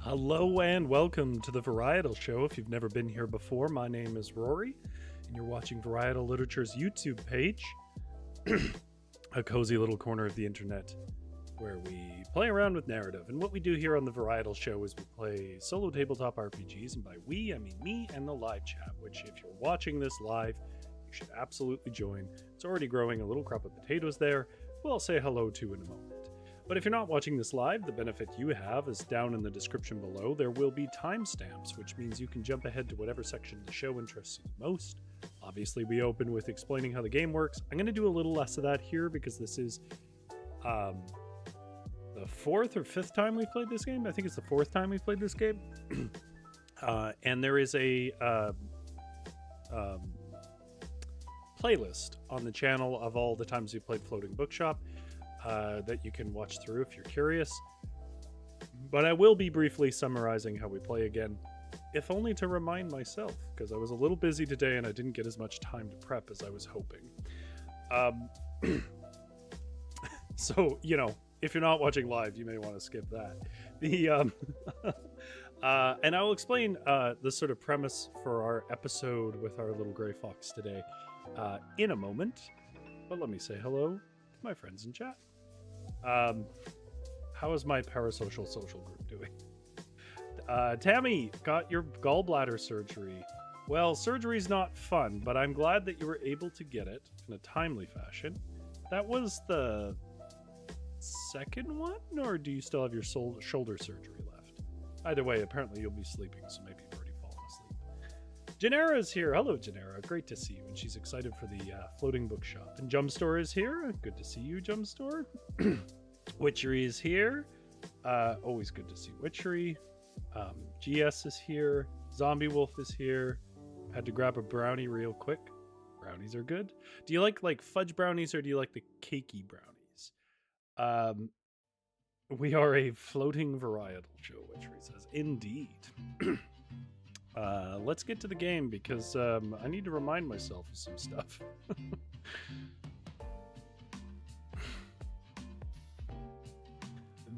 Hello and welcome to the Varietal Show. If you've never been here before, my name is Rory, and you're watching Varietal Literature's YouTube page, a cozy little corner of the internet where we play around with narrative. And what we do here on the Varietal Show is we play solo tabletop RPGs, and by we, I mean me and the live chat, which if you're watching this live, you should absolutely join. It's already growing a little crop of potatoes there, who I'll say hello to in a moment. But if you're not watching this live, the benefit you have is down in the description below. There will be timestamps, which means you can jump ahead to whatever section of the show interests you most. Obviously, we open with explaining how the game works. I'm going to do a little less of that here because this is the fourth or fifth time we've played this game. I think it's the fourth time we've played this game. And there is a playlist on the channel of all the times we played Floating Bookshop. That you can watch through if you're curious. But I will be briefly summarizing how we play again, if only to remind myself, because I was a little busy today and I didn't get as much time to prep as I was hoping. So, you know, if you're not watching live, you may want to skip that. And I will explain the sort of premise for our episode with our little gray fox today in a moment. But let me say hello to my friends in chat. How is my parasocial social group doing? Tammy, got your gallbladder surgery. Well, surgery's not fun, but I'm glad that you were able to get it in a timely fashion. That was the second one, or do you still have your shoulder surgery left? Either way, apparently you'll be sleeping, so maybe you've already fallen asleep. Janera is here. Hello, Janera. Great to see you. And she's excited for the Floating Bookshop. And Jumpstore is here. Good to see you, Jumpstore. Witchery is here. Always good to see Witchery. GS is here. Zombie Wolf is here. Had to grab a brownie real quick. Brownies are good. Do you like fudge brownies or do you like the cakey brownies? We are a floating varietal show, Witchery says. Indeed. Let's get to the game because I need to remind myself of some stuff.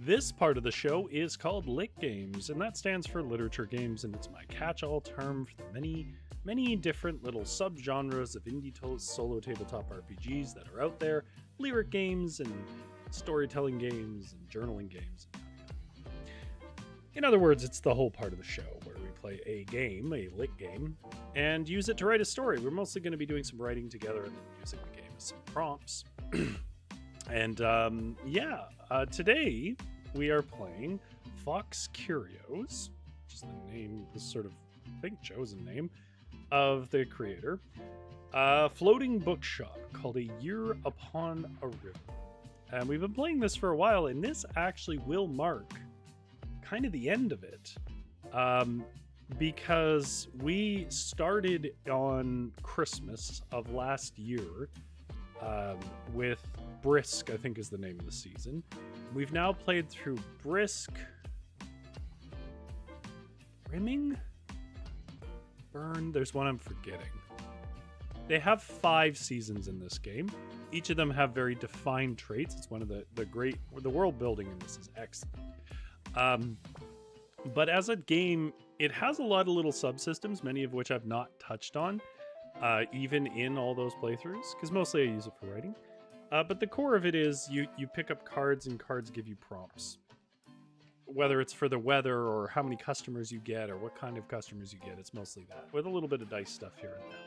This part of the show is called Lit Games, and that stands for literature games, and it's my catch-all term for the many different little subgenres of indie solo tabletop RPGs that are out there. Lyric games and storytelling games and journaling games. In other words, it's the whole part of the show where we play a game, a lit game, and use it to write a story. We're mostly going to be doing some writing together and then using the game as some prompts. And today we are playing Fox Curios, which is the name, the sort of, I think, chosen name of the creator. Floating bookshop called A Year Upon a River. And we've been playing this for a while, and this actually will mark kind of the end of it. Because we started on Christmas of last year with Brisk, I think is the name of the season. We've now played through Brisk, Brimming, Burn. There's one I'm forgetting. They have 5 seasons in this game. Each of them have very defined traits. It's one of the world building in this is excellent. But as a game, it has a lot of little subsystems, many of which I've not touched on, even in all those playthroughs, because mostly I use it for writing. But the core of it is you pick up cards, and cards give you prompts. Whether it's for the weather or how many customers you get or what kind of customers you get, it's mostly that, with a little bit of dice stuff here and there.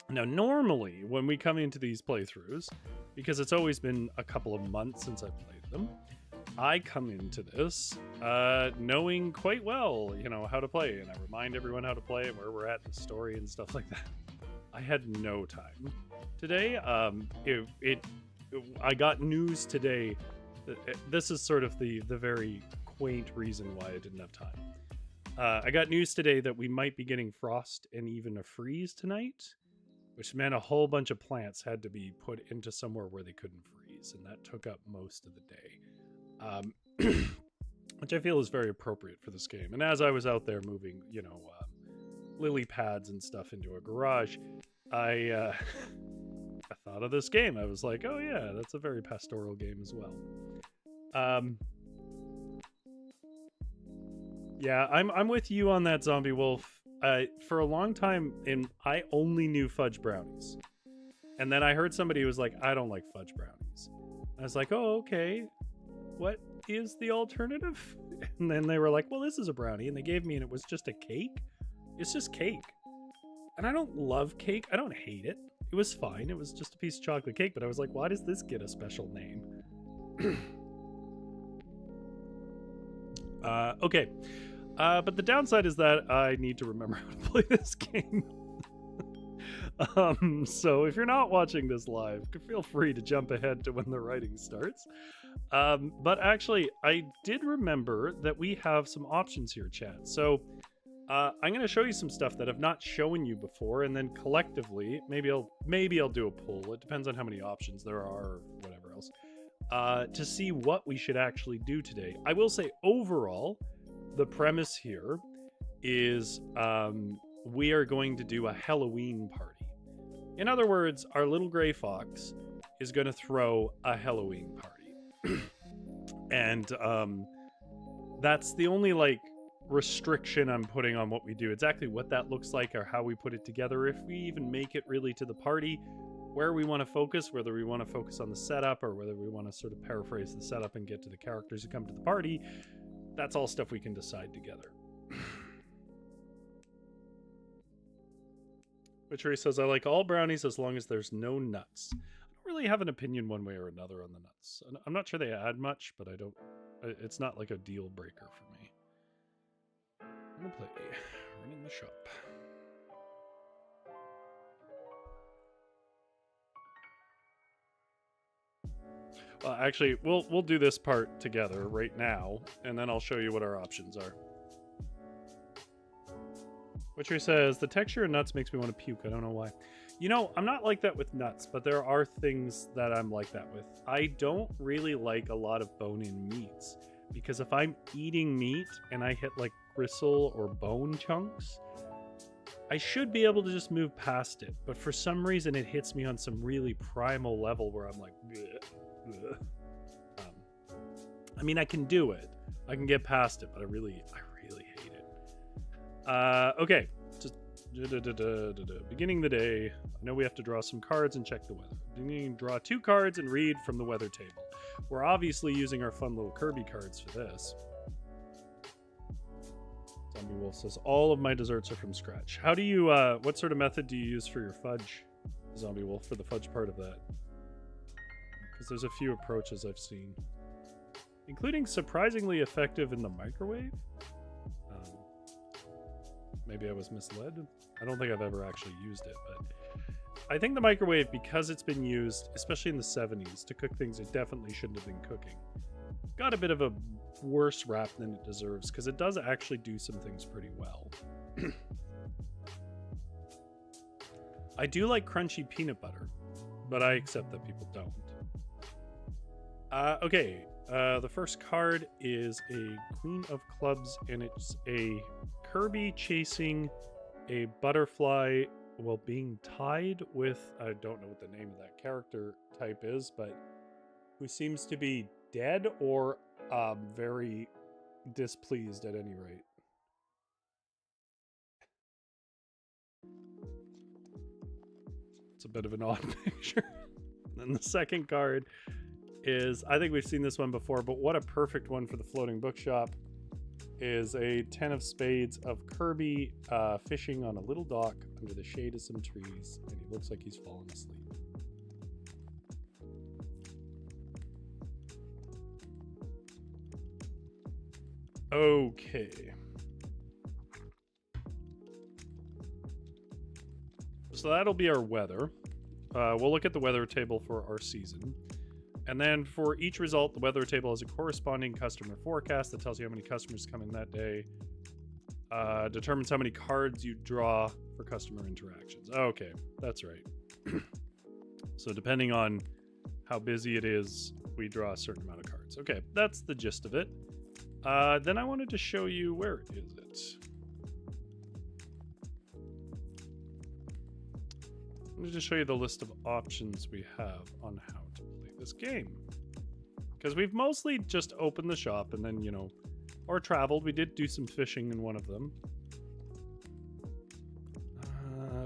Now, normally, when we come into these playthroughs, because it's always been a couple of months since I've played them, I come into this knowing quite well, how to play, and I remind everyone how to play and where we're at in the story and stuff like that. I had no time today. I got news today. This is sort of the very quaint reason why I didn't have time. I got news today that we might be getting frost and even a freeze tonight, which meant a whole bunch of plants had to be put into somewhere where they couldn't freeze, and that took up most of the day. Which I feel is very appropriate for this game. And as I was out there moving, lily pads and stuff into a garage, I thought of this game. I was like, oh yeah, that's a very pastoral game as well. Yeah, I'm with you on that, Zombie Wolf. For a long time, I only knew fudge brownies. And then I heard somebody who was like, I don't like fudge brownies. I was like, oh, okay. What is the alternative? And then they were like, well, this is a brownie. And they gave me, and it was just a cake. It's just cake. And I don't love cake. I don't hate it. It was fine. It was just a piece of chocolate cake. But I was like, why does this get a special name? Okay. But the downside is that I need to remember how to play this game. So if you're not watching this live, feel free to jump ahead to when the writing starts. But actually, I did remember that we have some options here, chat. So I'm going to show you some stuff that I've not shown you before, and then collectively, maybe I'll do a poll. It depends on how many options there are, or whatever else, to see what we should actually do today. I will say overall, the premise here is we are going to do a Halloween party. In other words, our little gray fox is going to throw a Halloween party. And that's the only restriction I'm putting on what we do. Exactly what that looks like or how we put it together, if we even make it really to the party, where we want to focus, whether we want to focus on the setup or whether we want to sort of paraphrase the setup and get to the characters who come to the party. That's all stuff we can decide together. Witchery says, I like all brownies as long as there's no nuts. I don't really have an opinion one way or another on the nuts. I'm not sure they add much, but it's not like a deal breaker for me. I'm gonna play Running the Shop. Well, actually, we'll do this part together right now, and then I'll show you what our options are. Witcher says, the texture of nuts makes me want to puke. I don't know why. You know, I'm not like that with nuts, but there are things that I'm like that with. I don't really like a lot of bone-in meats, because if I'm eating meat and I hit gristle or bone chunks, I should be able to just move past it. But for some reason, it hits me on some really primal level where I'm like, bleh, bleh. I mean, I can do it. I can get past it, but I really hate it. Okay, just beginning the day. I know we have to draw some cards and check the weather. Beginning, draw 2 cards and read from the weather table. We're obviously using our fun little Kirby cards for this. Zombie Wolf says, all of my desserts are from scratch. How do you, what sort of method do you use for your fudge, Zombie Wolf, for the fudge part of that? Because there's a few approaches I've seen. Including surprisingly effective in the microwave? Maybe I was misled. I don't think I've ever actually used it, but I think the microwave, because it's been used, especially in the 70s, to cook things it definitely shouldn't have been cooking, got a bit of a worse rap than it deserves, because it does actually do some things pretty well. I do like crunchy peanut butter, but I accept that people don't. Okay, the first card is a Queen of Clubs, and it's a Kirby chasing a butterfly while being tied with, I don't know what the name of that character type is, but who seems to be dead or very displeased at any rate. It's a bit of an odd picture. And then the second card is, I think we've seen this one before, but what a perfect one for the floating bookshop, is a 10 of spades of Kirby fishing on a little dock under the shade of some trees, and he looks like he's fallen asleep. Okay. So that'll be our weather. We'll look at the weather table for our season. And then for each result, the weather table has a corresponding customer forecast that tells you how many customers come in that day. Determines how many cards you draw for customer interactions. Okay, that's right. So depending on how busy it is, we draw a certain amount of cards. Okay, that's the gist of it. Then I wanted to show you, where is it? I wanted to show you the list of options we have on how to play this game. Because we've mostly just opened the shop and then, or traveled. We did do some fishing in one of them.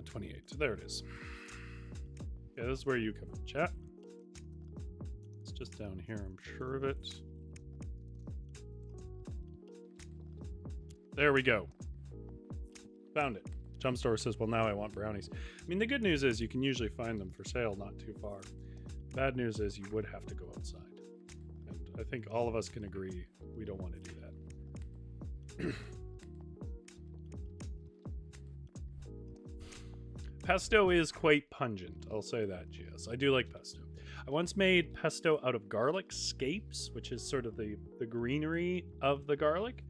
28. There it is. Yeah, this is where you come in, chat. It's just down here, I'm sure of it. There we go. Found it. Jump Store says, well, now I want brownies. I mean, the good news is you can usually find them for sale not too far. Bad news is you would have to go outside. And I think all of us can agree we don't want to do that. Pesto is quite pungent, I'll say that, Gias. I do like pesto. I once made pesto out of garlic scapes, which is sort of the greenery of the garlic.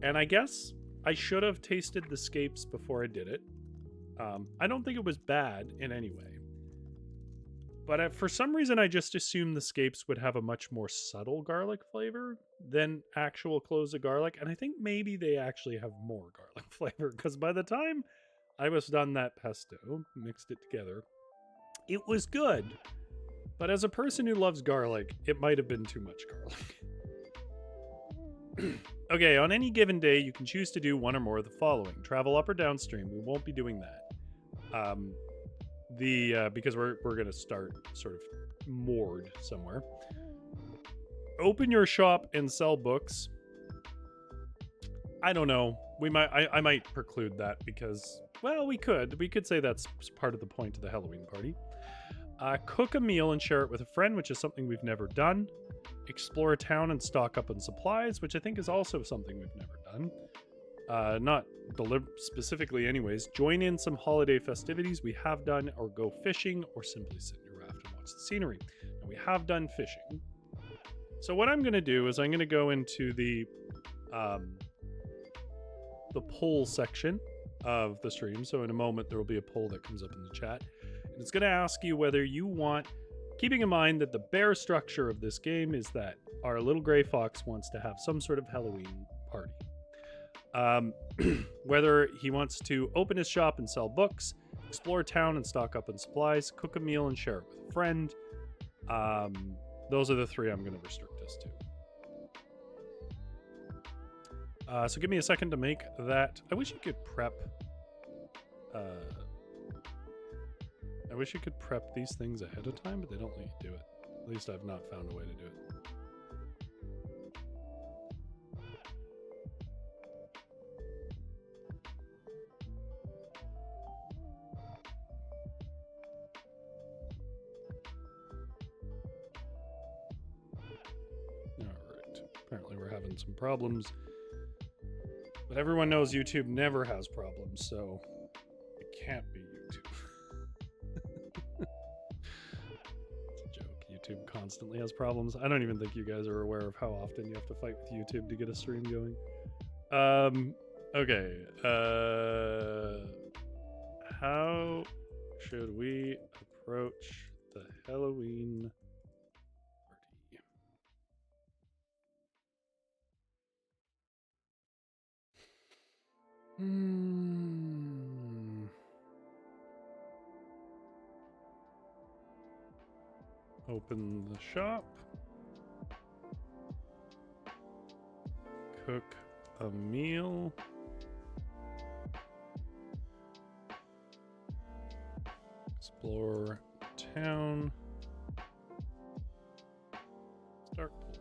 And I guess I should have tasted the scapes before I did it. I don't think it was bad in any way. But for some reason, I just assumed the scapes would have a much more subtle garlic flavor than actual cloves of garlic. And I think maybe they actually have more garlic flavor, because by the time I was done that pesto, mixed it together, it was good. But as a person who loves garlic, it might have been too much garlic. Okay, on any given day, you can choose to do one or more of the following. Travel up or downstream. We won't be doing that. Because we're going to start sort of moored somewhere. Open your shop and sell books. I don't know. I might preclude that because, well, we could say that's part of the point of the Halloween party. Cook a meal and share it with a friend, which is something we've never done. Explore a town and stock up on supplies, which I think is also something we've never done. Not specifically anyways. Join in some holiday festivities we have done, or go fishing, or simply sit in your raft and watch the scenery. Now, we have done fishing. So what I'm going to do is I'm going to go into the poll section of the stream. So in a moment, there will be a poll that comes up in the chat. And it's going to ask you whether you want, keeping in mind that the bare structure of this game is that our little gray fox wants to have some sort of Halloween party. Whether he wants to open his shop and sell books, explore town and stock up on supplies, cook a meal and share it with a friend. Those are the three I'm going to restrict us to. So give me a second to make that. I wish you could prep. I wish you could prep these things ahead of time, but they don't let you do it. At least I've not found a way to do it. Alright. Apparently we're having some problems. But everyone knows YouTube never has problems, so it can't be YouTube. YouTube constantly has problems. I don't even think you guys are aware of how often you have to fight with YouTube to get a stream going. Okay. How should we approach the Halloween party? Open the shop. Cook a meal. Explore town. Start poll.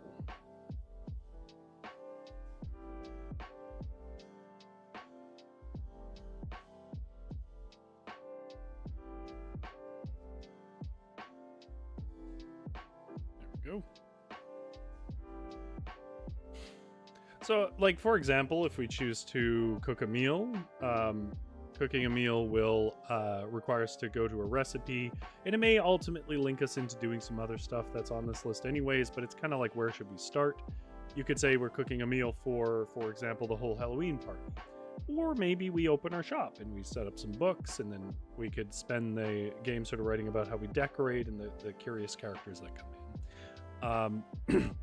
Go. So, like, for example, if we choose to cook a meal, cooking a meal will require us to go to a recipe, and it may ultimately link us into doing some other stuff that's on this list anyways, but it's kind of like, where should we start? You could say we're cooking a meal for example, the whole Halloween party. Or maybe we open our shop and we set up some books, and then we could spend the game sort of writing about how we decorate and the curious characters that come in.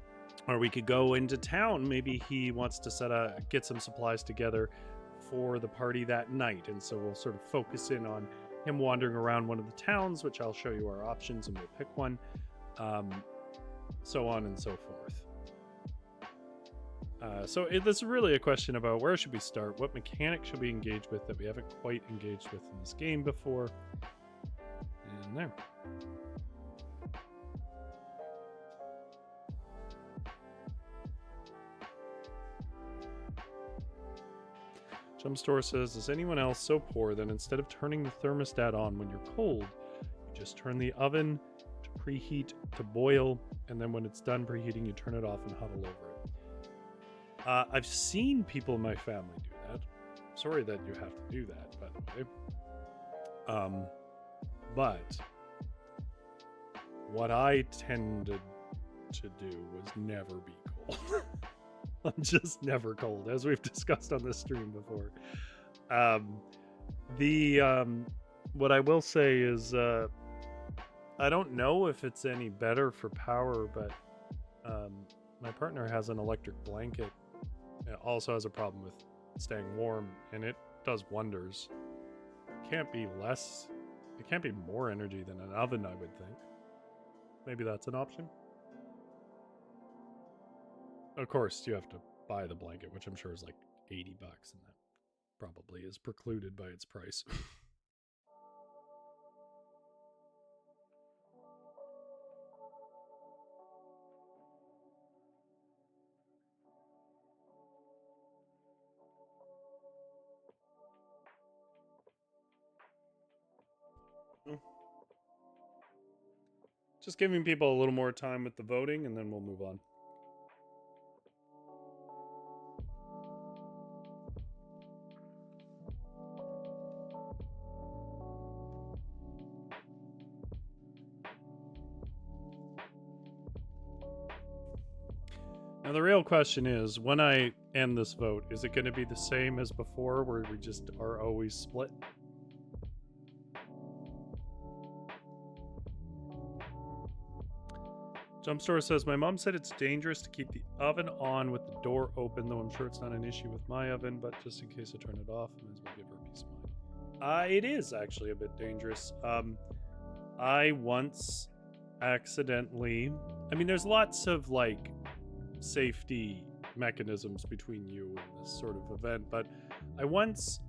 Or we could go into town. Maybe he wants to get some supplies together for the party that night, and so we'll sort of focus in on him wandering around one of the towns, which I'll show you our options and we'll pick one, so on and so forth. This is really a question about where should we start? What mechanic should we engage with that we haven't quite engaged with in this game before? And there. Jumpstore says, is anyone else so poor that instead of turning the thermostat on when you're cold, you just turn the oven to preheat to boil, and then when it's done preheating, you turn it off and huddle over it? I've seen people in my family do that. Sorry that you have to do that, by the way. But what I tended to do was never be cold. I'm just never cold, as we've discussed on this stream before. What I will say is, I don't know if it's any better for power, but my partner has an electric blanket. It also has a problem with staying warm, and it does wonders. It can't be more energy than an oven, I would think. Maybe that's an option. Of course, you have to buy the blanket, which I'm sure is like $80, and that probably is precluded by its price. Just giving people a little more time with the voting, and then we'll move on. Now the real question is, when I end this vote, is it going to be the same as before, where we just are always split? Jumpstore says, my mom said it's dangerous to keep the oven on with the door open, though I'm sure it's not an issue with my oven, but just in case I turn it off, I might as well give her peace of mind. It is actually a bit dangerous. I once accidentally... I mean, there's lots of, like, safety mechanisms between you and this sort of event, but I once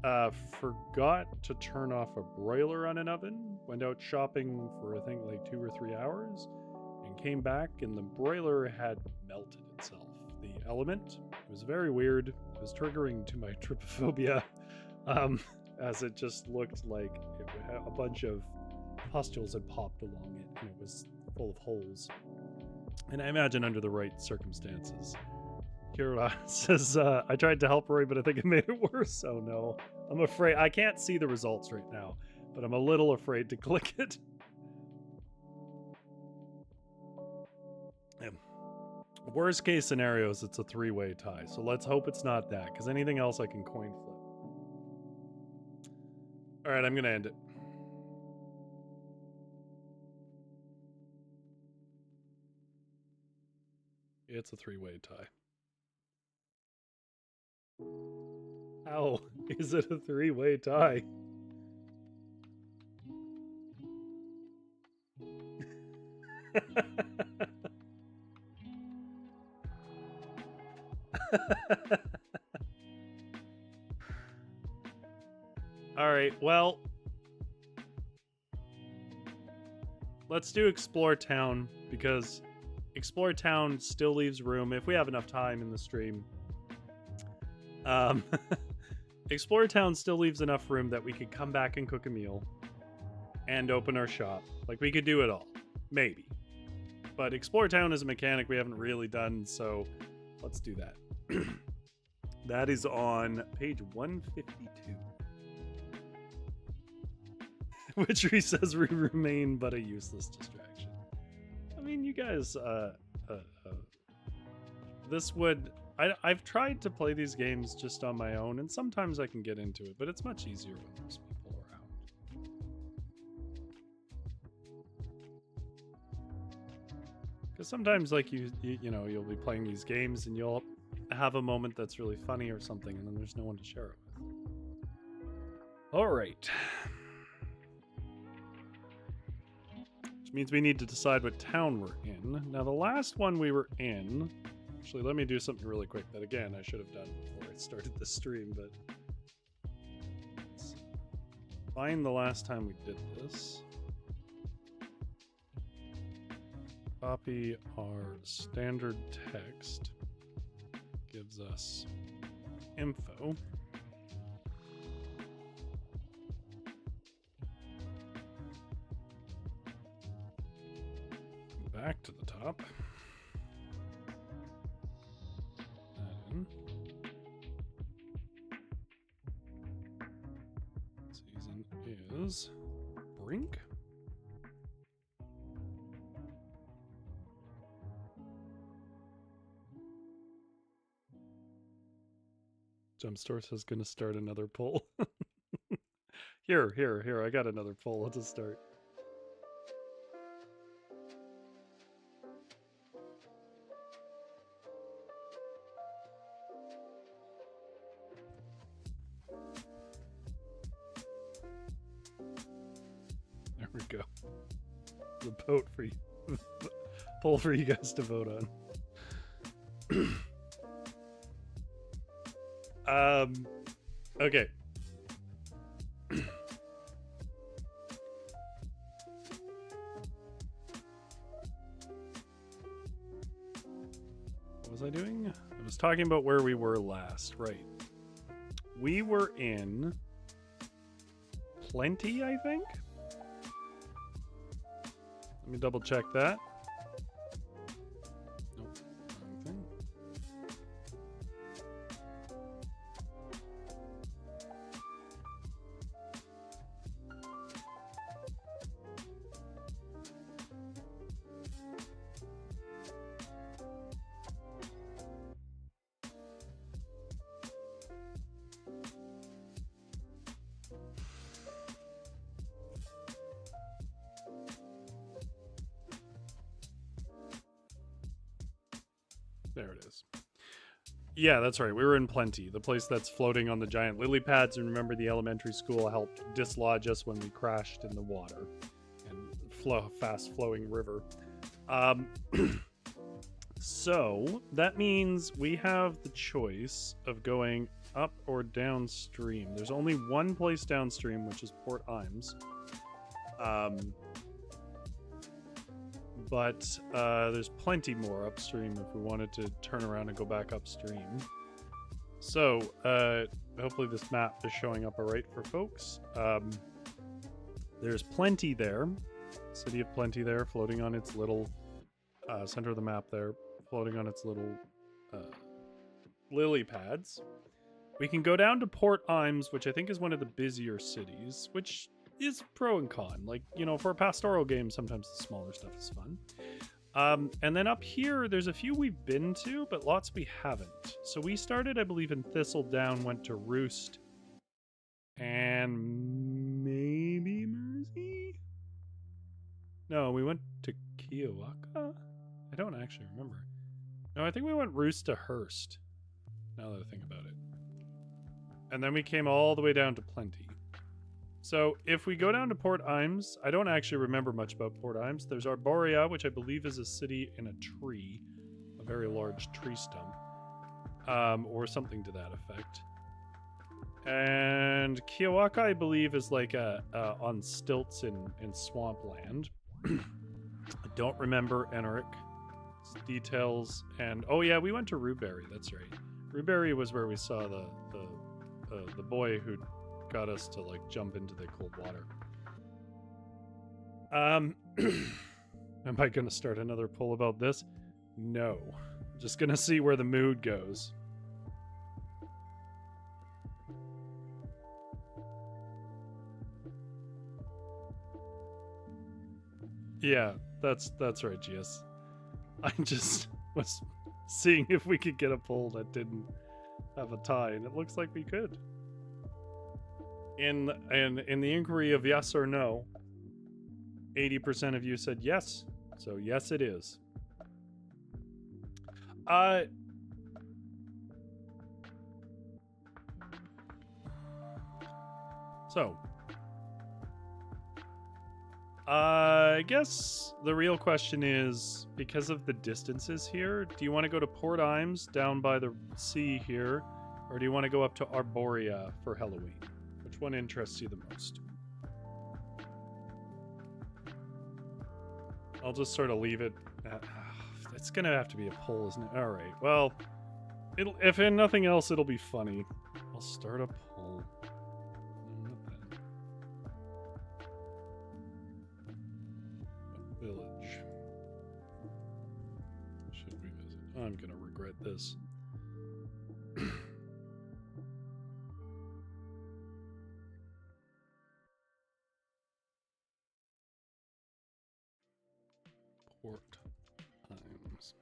forgot to turn off a broiler on an oven, went out shopping for, I think, like 2 or 3 hours, and came back, and the broiler had melted itself. The element, it was very weird. It was triggering to my trypophobia, as it just looked like it had a bunch of pustules had popped along it, and it was full of holes. And I imagine under the right circumstances. Kira says, I tried to help Roy, but I think it made it worse. Oh no. I'm afraid. I can't see the results right now, but I'm a little afraid to click it. Worst case scenarios, it's a 3-way tie. So let's hope it's not that, because anything else I can coin flip. All right, I'm going to end it. It's a 3-way tie. How is it a 3-way tie? All right, well, let's do Explore Town, because Explore Town still leaves room, if we have enough time in the stream. Explore Town still leaves enough room that we could come back and cook a meal and open our shop. Like, we could do it all. Maybe. But Explore Town is a mechanic we haven't really done, so let's do that. That is on page 152. Witchery says we remain but a useless distraction. I mean, you guys, this would... I've tried to play these games just on my own, and sometimes I can get into it, but it's much easier when there's people around. Because sometimes, like, you know, you'll be playing these games and you'll have a moment that's really funny or something, and then there's no one to share it with. All right. Which means we need to decide what town we're in. Now, the last one we were in Actually, let me do something really quick that, again, I should have done before I started the stream, but... Let's find the last time we did this. Copy our standard text. Gives us info. Back to the top. And season is Brink. Jumpstore says gonna start another poll. Here, I got another poll to start. There we go. The vote for you. Poll for you guys to vote on. Okay. What was I doing? I was talking about where we were last, right? We were in Plenty, I think? Let me double check that. Nope, wrong thing. There it is. Yeah, that's right. We were in Plenty, the place that's floating on the giant lily pads. And remember, the elementary school helped dislodge us when we crashed in the water and fast flowing river. So that means we have the choice of going up or downstream. There's only one place downstream, which is Port Imes. But there's plenty more upstream if we wanted to turn around and go back upstream. So hopefully this map is showing up all right for folks. There's Plenty there. City of Plenty there, floating on its little center of the map there, floating on its little lily pads. We can go down to Port Imes, which I think is one of the busier cities, which is pro and con. Like, you know, for a pastoral game, sometimes the smaller stuff is fun. And then up here, there's a few we've been to, but lots we haven't. So we started, I believe, in Thistledown, went to Roost, and maybe Mersey? No, we went to Kiowaka? I don't actually remember. No, I think we went Roost to Hearst, now that I think about it. And then we came all the way down to Plenty. So if we go down to Port Imes, I don't actually remember much about Port Imes. There's Arborea, which I believe is a city in a tree, a very large tree stump, or something to that effect. And Kiowaka, I believe, is like on stilts in swampland. I don't remember Enric details. And oh yeah, we went to Ruberry. That's right. Ruberry was where we saw the boy who got us to like jump into the cold water. Am I gonna start another poll about this? No. I'm just gonna see where the mood goes. Yeah, that's right, GS. I just was seeing if we could get a poll that didn't have a tie, and it looks like we could. In the inquiry of yes or no, 80% of you said yes. So yes, it is. So I guess the real question is, because of the distances here, do you want to go to Port Imes down by the sea here, or do you want to go up to Arborea for Halloween? Which one interests you the most? I'll just sort of leave it. It's going to have to be a poll, isn't it? All right. Well, if in nothing else, it'll be funny. I'll start a poll. Village. Should we visit? I'm going to regret this. Port Imes.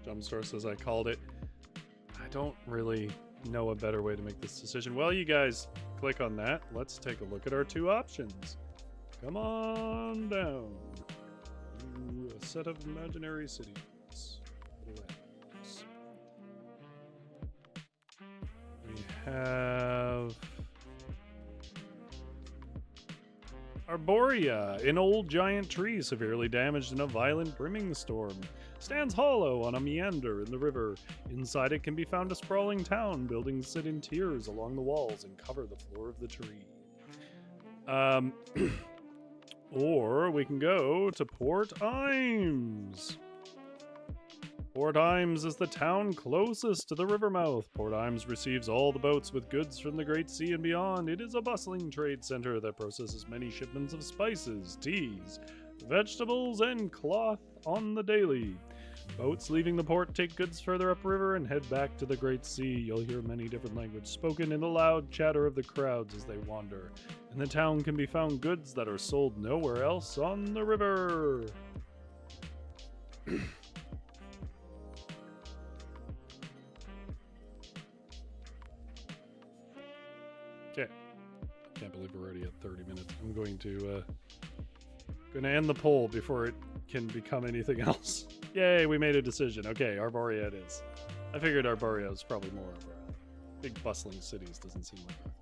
Jumpstore says I called it. I don't really know a better way to make this decision. Well, you guys click on that. Let's take a look at our two options. Come on down. Ooh, a set of imaginary cities. We have Arborea, an old giant tree severely damaged in a violent brimming storm, stands hollow on a meander in the river. Inside it can be found a sprawling town. Buildings sit in tiers along the walls and cover the floor of the tree. Or we can go to Port Imes. Port Imes is the town closest to the river mouth. Port Imes receives all the boats with goods from the Great Sea and beyond. It is a bustling trade center that processes many shipments of spices, teas, vegetables, and cloth on the daily. Boats leaving the port take goods further upriver and head back to the Great Sea. You'll hear many different languages spoken in the loud chatter of the crowds as they wander. In the town can be found goods that are sold nowhere else on the river. Okay. Can't believe we're already at 30 minutes. I'm going to end the poll before it can become anything else. Yay, we made a decision. Okay, Arborea it is. I figured Arborea is probably more of our big bustling cities. Doesn't seem like that.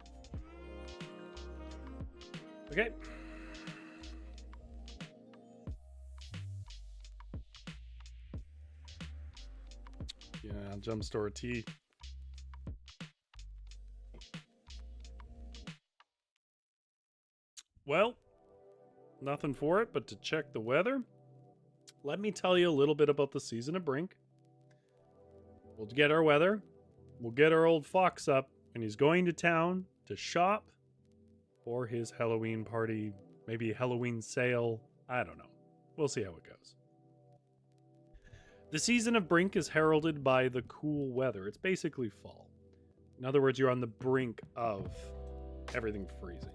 Okay. Yeah, jump store tea. Well, nothing for it but to check the weather. Let me tell you a little bit about the season of Brink. We'll get our weather. We'll get our old fox up, and he's going to town to shop for his Halloween party, maybe a Halloween sale. I don't know. We'll see how it goes. The season of Brink is heralded by the cool weather. It's basically fall. In other words, you're on the brink of everything freezing.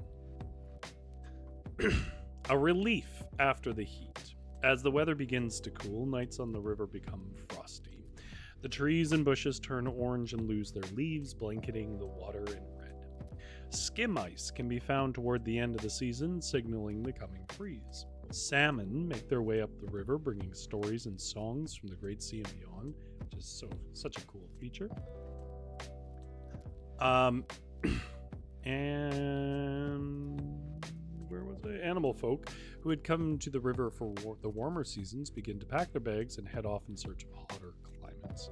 A relief after the heat. As the weather begins to cool, nights on the river become frosty. The trees and bushes turn orange and lose their leaves, blanketing the water in red. Skim ice can be found toward the end of the season, signaling the coming freeze. Salmon make their way up the river, bringing stories and songs from the Great Sea and beyond, which is such a cool feature. And where was I? Animal folk who had come to the river for the warmer seasons begin to pack their bags and head off in search of hotter climates.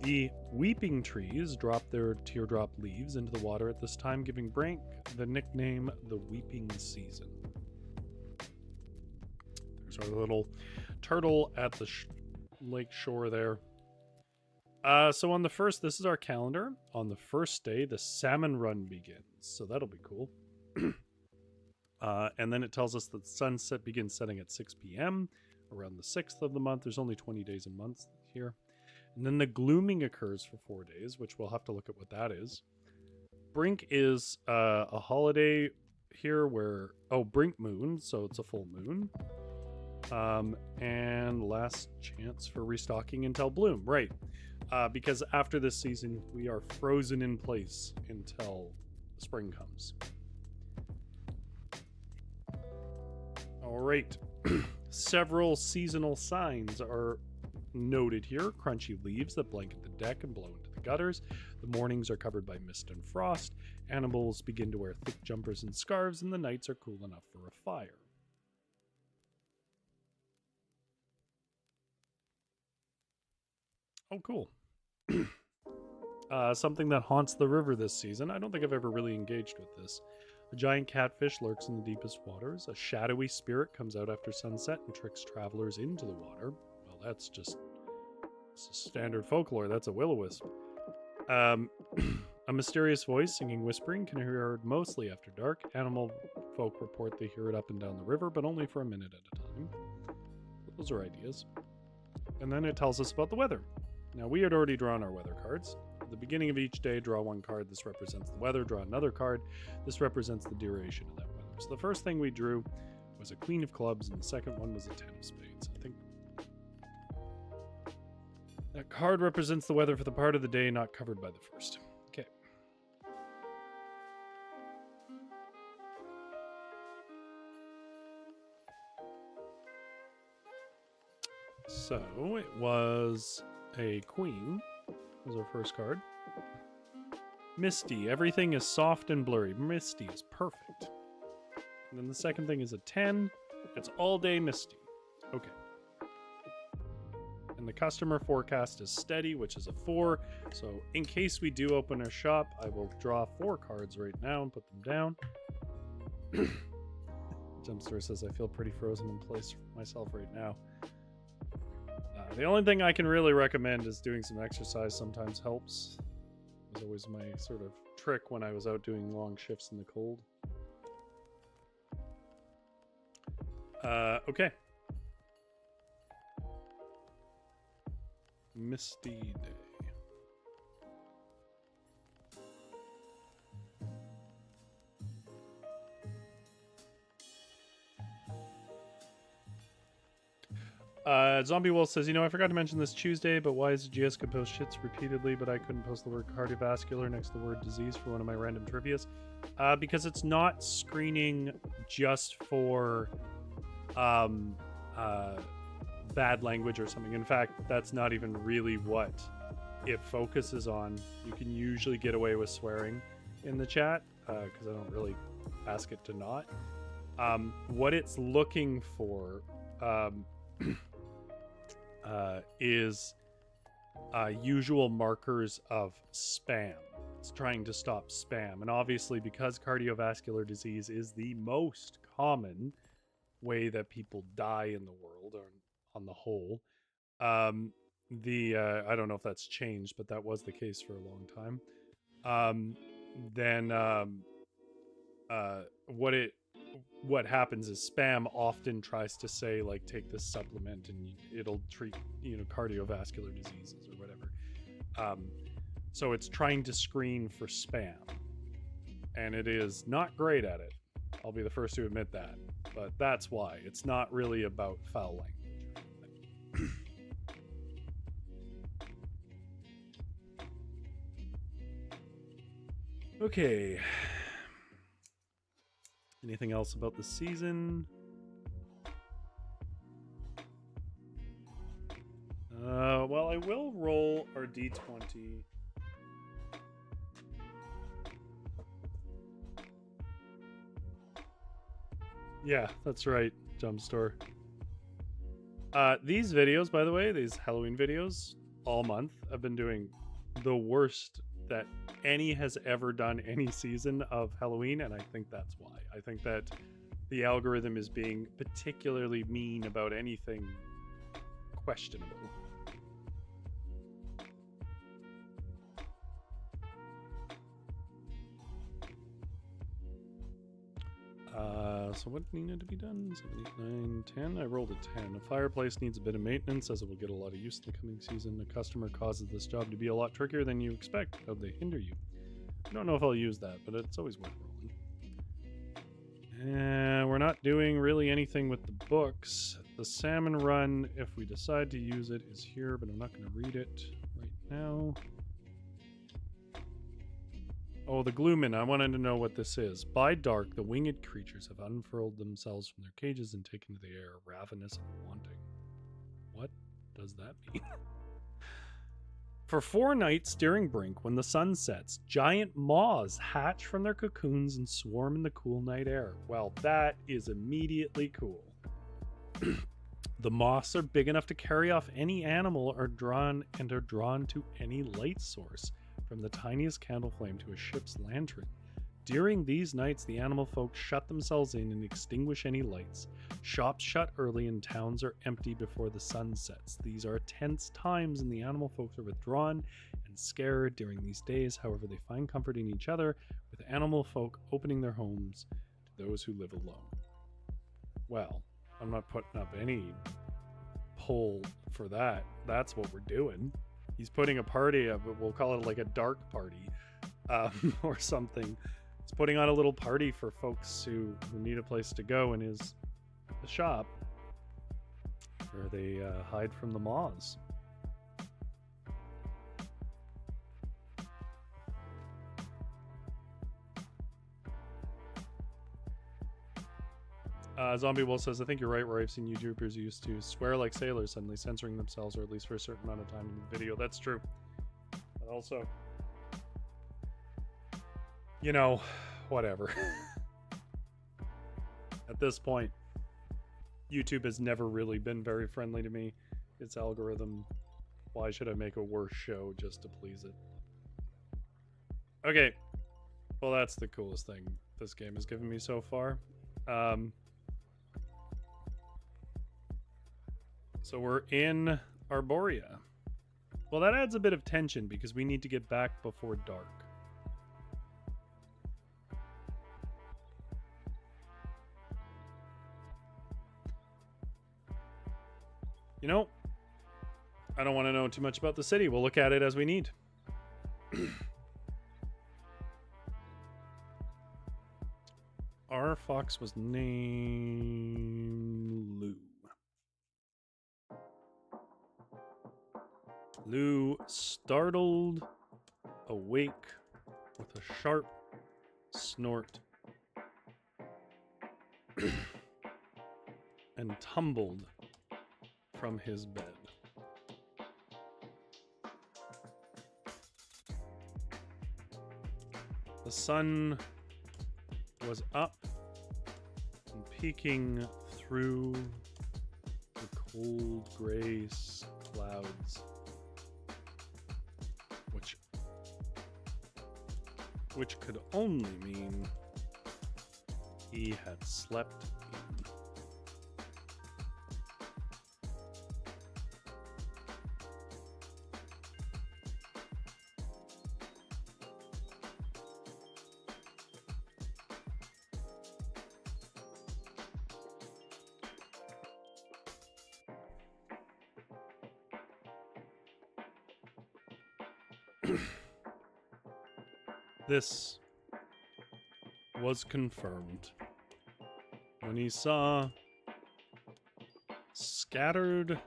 The weeping trees drop their teardrop leaves into the water at this time, giving Brink the nickname the Weeping Season. There's our little turtle at the lake shore there. So on the first, this is our calendar. On the first day, the salmon run begins. So that'll be cool. And then it tells us that the sunset begins setting at 6 p.m. around the 6th of the month. There's only 20 days a month here. And then the glooming occurs for 4 days, which we'll have to look at what that is. Brink is a holiday here where... Oh, Brink moon, so it's a full moon. And last chance for restocking until bloom. Right. Because after this season, we are frozen in place until spring comes. All right. Several seasonal signs are noted here. Crunchy leaves that blanket the deck and blow into the gutters. The mornings are covered by mist and frost. Animals begin to wear thick jumpers and scarves, and the nights are cool enough for a fire. Oh, cool. Something that haunts the river this season. I don't think I've ever really engaged with this. A giant catfish lurks in the deepest waters. A shadowy spirit comes out after sunset and tricks travelers into the water. Well, that's just standard folklore. That's a will-o-wisp. A mysterious voice singing whispering can be heard mostly after dark. Animal folk report they hear it up and down the river, but only for a minute at a time. Those are ideas. And then it tells us about the weather. Now, we had already drawn our weather cards. At the beginning of each day, draw one card. This represents the weather. Draw another card. This represents the duration of that weather. So the first thing we drew was a Queen of Clubs, and the second one was a Ten of Spades. I think that card represents the weather for the part of the day not covered by the first. Okay. So it was a Queen. Was our first card. Misty. Everything is soft and blurry. Misty is perfect. And then the second thing is a 10. It's all day misty. Okay. And the customer forecast is steady, which is a 4. So in case we do open our shop, I will draw 4 cards right now and put them down. Jumpstore says I feel pretty frozen in place myself right now. The only thing I can really recommend is doing some exercise. Sometimes helps. It was always my sort of trick when I was out doing long shifts in the cold. Okay. Misty day. Zombie Wolf says, I forgot to mention this Tuesday, but why is GS could post shits repeatedly, but I couldn't post the word cardiovascular next to the word disease for one of my random trivias? Because it's not screening just for bad language or something. In fact, that's not even really what it focuses on. You can usually get away with swearing in the chat, because I don't really ask it to not. What it's looking for is usual markers of spam. It's trying to stop spam. And obviously, because cardiovascular disease is the most common way that people die in the world, or on the whole, I don't know if that's changed, but that was the case for a long time. What happens is spam often tries to say, like, take this supplement and it'll treat, cardiovascular diseases or whatever. So it's trying to screen for spam, and it is not great at it. I'll be the first to admit that, but that's why. It's not really about foul language. Okay. Anything else about the season? Well, I will roll our D20. Yeah, that's right, Jumpstore. These videos, by the way, these Halloween videos, all month, I've been doing the worst that any has ever done any season of Halloween, and I think that's why. I think that the algorithm is being particularly mean about anything questionable. So what needed to be done? 7, 8, 9, 10. I rolled a 10. A fireplace needs a bit of maintenance, as it will get a lot of use in the coming season. A customer causes this job to be a lot trickier than you expect. How they hinder you? I don't know if I'll use that, but it's always worth rolling. We're not doing really anything with the books. The salmon run, if we decide to use it, is here, but I'm not going to read it right now. Oh, the Glooming. I wanted to know what this is. By dark, the winged creatures have unfurled themselves from their cages and taken to the air, ravenous and wanting. What does that mean? For 4 nights during Brink, when the sun sets, giant moths hatch from their cocoons and swarm in the cool night air. Well, that is immediately cool. The moths are big enough to carry off any animal are drawn to any light source, from the tiniest candle flame to a ship's lantern. During these nights, the animal folk shut themselves in and extinguish any lights. Shops shut early and towns are empty before the sun sets. These are tense times and the animal folks are withdrawn and scared during these days. However, they find comfort in each other, with animal folk opening their homes to those who live alone. Well, I'm not putting up any poll for that. That's what we're doing. He's putting a party up, we'll call it like a dark party or something. He's putting on a little party for folks who need a place to go in his shop where they hide from the moths. Zombie Wolf says, I think you're right, where I've seen YouTubers used to swear like sailors, suddenly censoring themselves, or at least for a certain amount of time in the video. That's true. But also, you know, whatever. At this point, YouTube has never really been very friendly to me. Its algorithm, why should I make a worse show just to please it? Okay. Well, that's the coolest thing this game has given me so far. So we're in Arborea. Well, that adds a bit of tension because we need to get back before dark. You know, I don't want to know too much about the city. We'll look at it as we need. Our fox was named Lou. Lou startled awake with a sharp snort and tumbled from his bed. The sun was up and peeking through the cold gray clouds, which could only mean he had slept in. This was confirmed when he saw scattered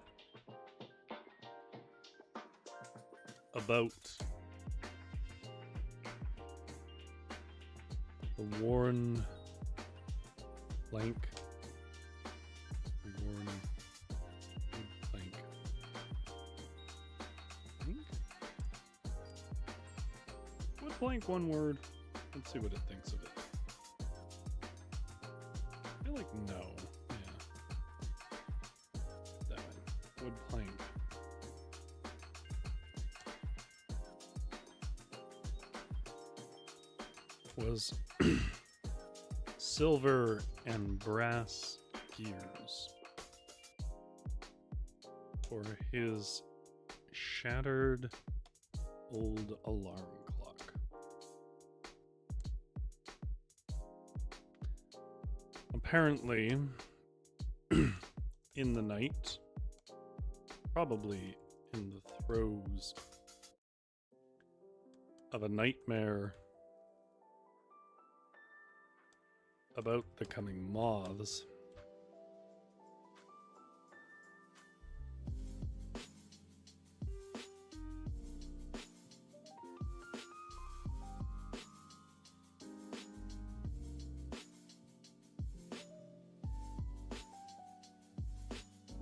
about the worn plank. Blank, one word. Let's see what it thinks of it. I feel like no. Yeah. That one. Wood plank. Was silver and brass gears for his shattered old alarm clock. Apparently, in the night, probably in the throes of a nightmare about the coming moths,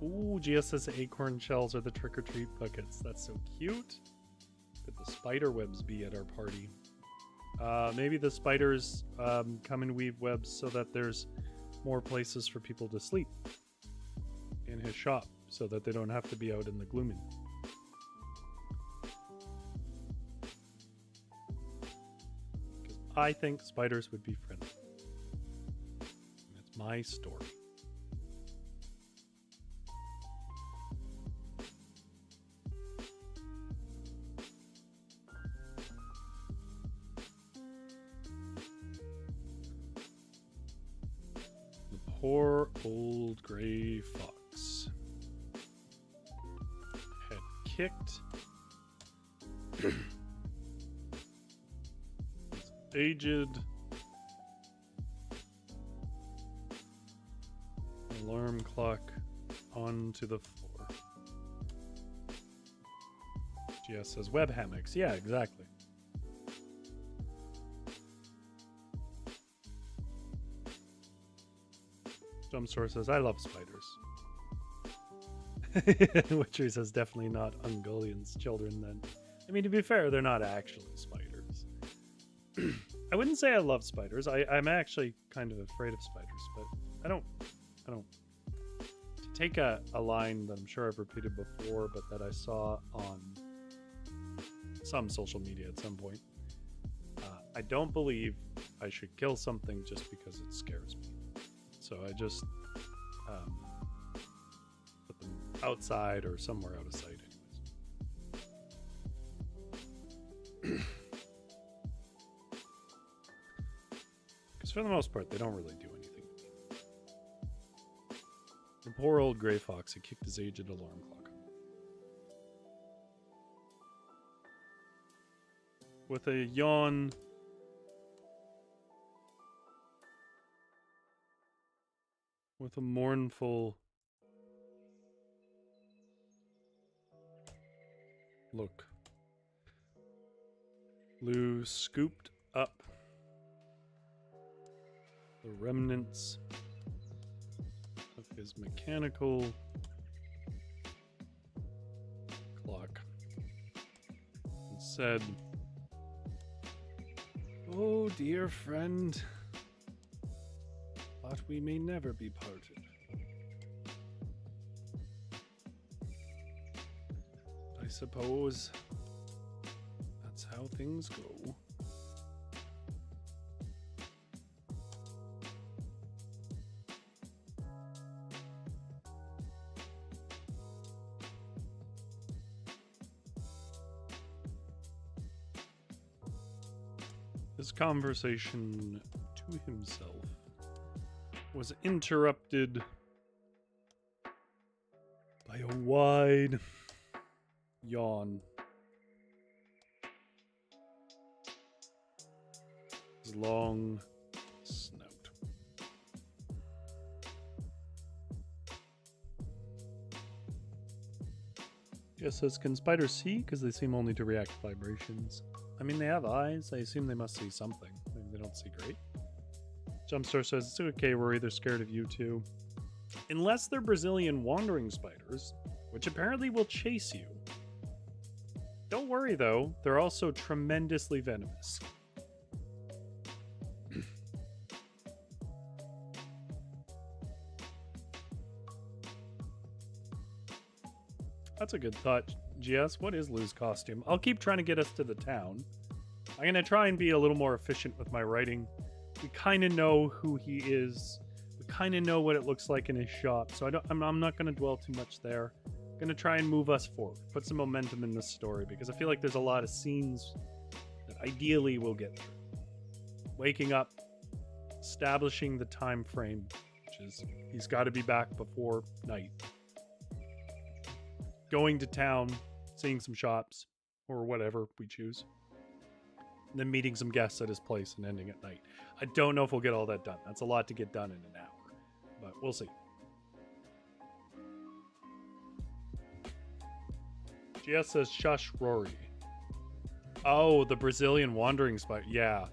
Ooh, GS says acorn shells are the trick-or-treat buckets. That's so cute. Could the spider webs be at our party? Maybe the spiders come and weave webs so that there's more places for people to sleep in his shop so that they don't have to be out in the glooming. Because I think spiders would be friendly. That's my story. Poor old gray fox. Head kicked. It's aged. Alarm clock onto the floor. GS says web hammocks. Yeah, exactly. Jumpstore says, I love spiders. Witcher says, definitely not Ungoliant's children then. I mean, to be fair, they're not actually spiders. I wouldn't say I love spiders. I'm actually kind of afraid of spiders, but I don't. To take a line that I'm sure I've repeated before, but that I saw on some social media at some point. I don't believe I should kill something just because it scares me. So I just put them outside or somewhere out of sight anyways. Because for the most part, they don't really do anything to me. The poor old gray fox, he kicked his aged alarm clock. With a yawn... with a mournful look, Lou scooped up the remnants of his mechanical clock and said, "Oh, dear friend, but we may never be parted. I suppose that's how things go." This conversation to himself was interrupted by a wide yawn. His long snout. Yes, says, can spiders see? Because they seem only to react to vibrations. I mean, they have eyes. I assume they must see something. Maybe they don't see great. Jumpstart says, it's okay, we're either scared of you too. Unless they're Brazilian wandering spiders, which apparently will chase you. Don't worry though, they're also tremendously venomous. That's a good thought, GS. What is Lou's costume? I'll keep trying to get us to the town. I'm going to try and be a little more efficient with my writing. We kind of know who he is. We kind of know what it looks like in his shop. So I'm not going to dwell too much there. I'm going to try and move us forward. Put some momentum in this story. Because I feel like there's a lot of scenes that ideally we'll get through. Waking up. Establishing the time frame. Which is, he's got to be back before night. Going to town. Seeing some shops. Or whatever we choose. And then meeting some guests at his place and ending at night. I don't know if we'll get all that done. That's a lot to get done in an hour. But we'll see. GS says, shush, Rory. Oh, the Brazilian wandering spider. Yeah.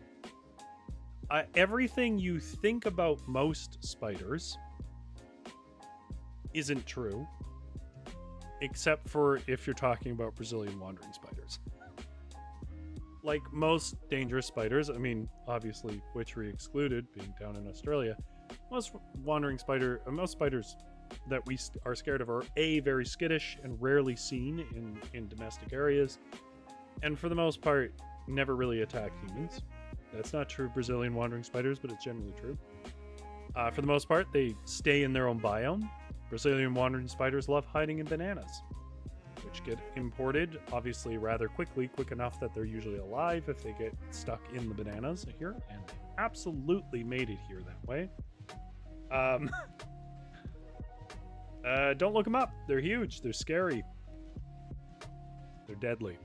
Everything you think about most spiders isn't true. except for if you're talking about Brazilian wandering spiders. Like most dangerous spiders, I mean, obviously witchery excluded, being down in Australia, most spiders that we are scared of are very skittish and rarely seen in domestic areas, and for the most part never really attack humans. That's not true of Brazilian wandering spiders, but it's generally true. For the most part, they stay in their own biome. Brazilian wandering spiders love hiding in bananas, which get imported obviously rather quickly, quick enough that they're usually alive if they get stuck in the bananas here, and absolutely made it here that way. Don't look them up. They're huge. They're scary. They're deadly.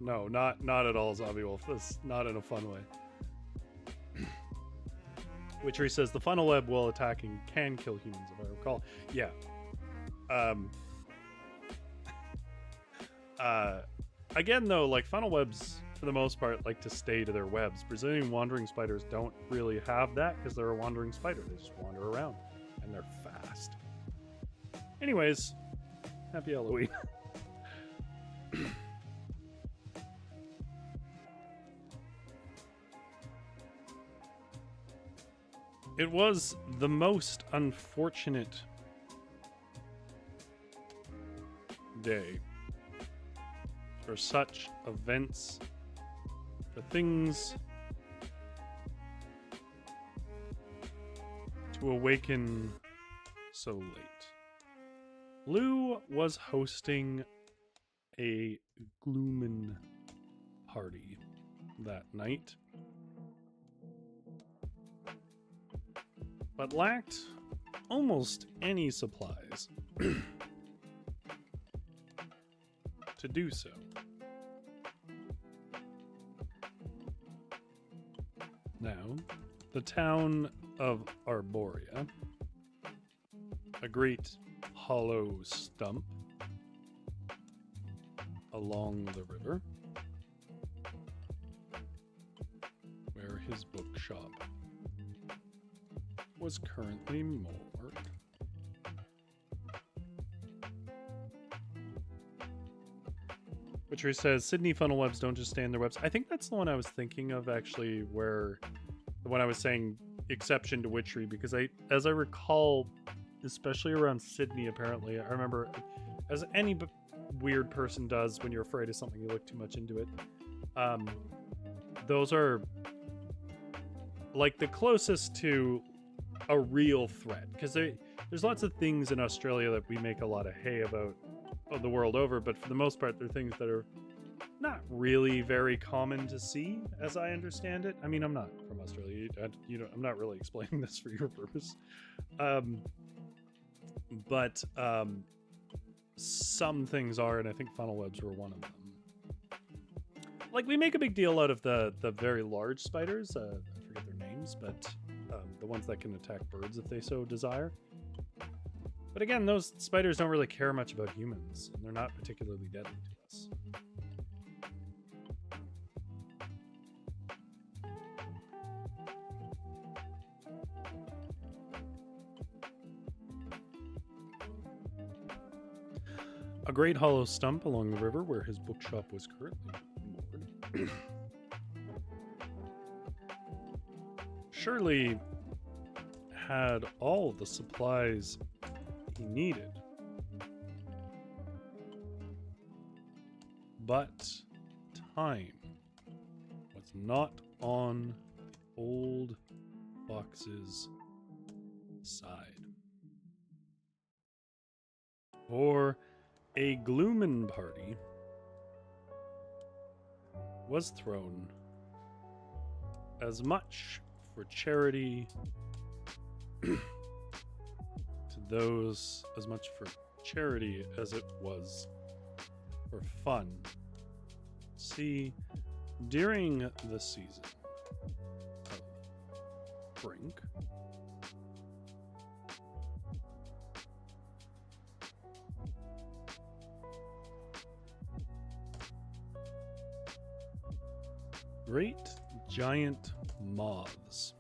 No, not at all, Zombie Wolf. This not in a fun way. Witchery says the funnel web while attacking can kill humans, if I recall. Yeah. Again, though, like funnel webs, for the most part, like to stay to their webs. Brazilian wandering spiders don't really have that because they're a wandering spider. They just wander around, and they're fast. Anyways, happy Halloween. It was the most unfortunate day for such events, for things to awaken so late. Lou was hosting a Glooming party that night, but lacked almost any supplies to do so. Now, the town of Arborea, a great hollow stump along the river, where his bookshop was currently moored. Witchery says Sydney funnel webs don't just stay in their webs. I think that's the one I was thinking of, actually, where the one I was saying exception to witchery, because as I recall, especially around Sydney, apparently, I remember, as any weird person does when you're afraid of something, you look too much into it. Those are like the closest to a real threat, because there's lots of things in Australia that we make a lot of hay about the world over, but for the most part they're things that are not really very common to see, as I understand it. I mean, I'm not from Australia, I'm not really explaining this for your purpose, but some things are, and I think funnel webs were one of them. Like, we make a big deal out of the very large spiders, I forget their names, but the ones that can attack birds if they so desire. But again, those spiders don't really care much about humans, and they're not particularly deadly to us. A great hollow stump along the river where his bookshop was currently moored. Shirley had all the supplies he needed, but time was not on the old fox's side. For a Glooming party was thrown, as much for charity as much for charity as it was for fun. See, during the season of Brink, great giant moths.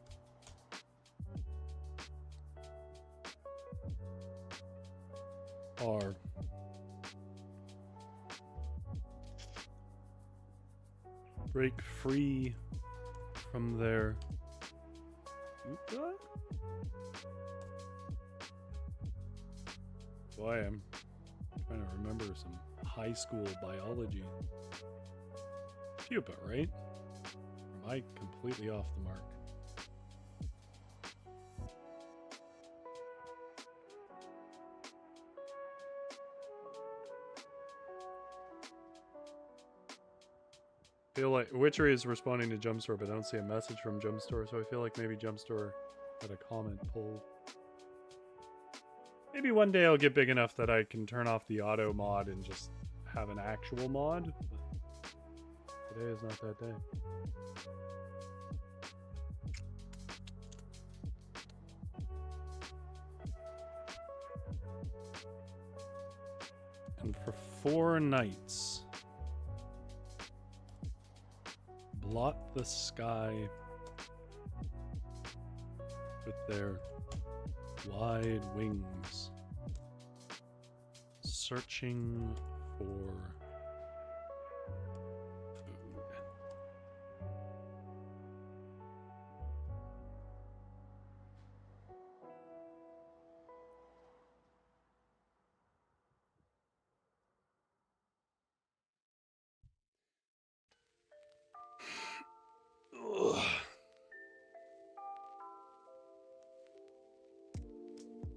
Are break free from their pupa? Boy, I'm trying to remember some high school biology. Pupa, right? Or am I completely off the mark? I feel like Witchery is responding to Jumpstore, but I don't see a message from Jumpstore, so I feel like maybe Jumpstore had a comment pulled. Maybe one day I'll get big enough that I can turn off the auto mod and just have an actual mod. But today is not that day. And for 4 nights, blot the sky with their wide wings, searching for food. Ugh.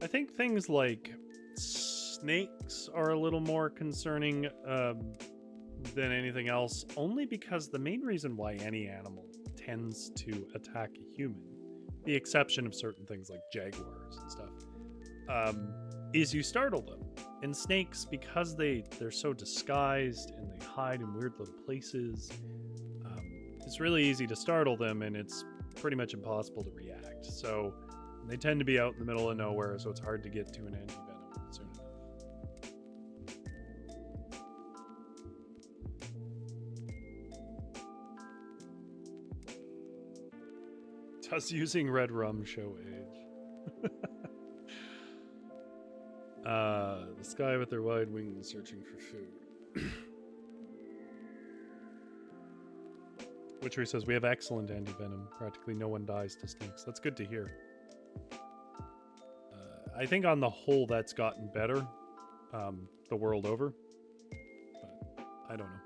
I think things like snakes are a little more concerning than anything else, only because the main reason why any animal tends to attack a human, the exception of certain things like jaguars and stuff, is you startle them. And snakes, because they're so disguised and they hide in weird little places, it's really easy to startle them, and it's pretty much impossible to react. So they tend to be out in the middle of nowhere, so it's hard to get to an anti-venom soon enough. Does using red rum show age? The sky with their wide wings searching for food. Witchery says, we have excellent anti-venom. Practically no one dies to snakes. That's good to hear. I think on the whole that's gotten better the world over. But I don't know.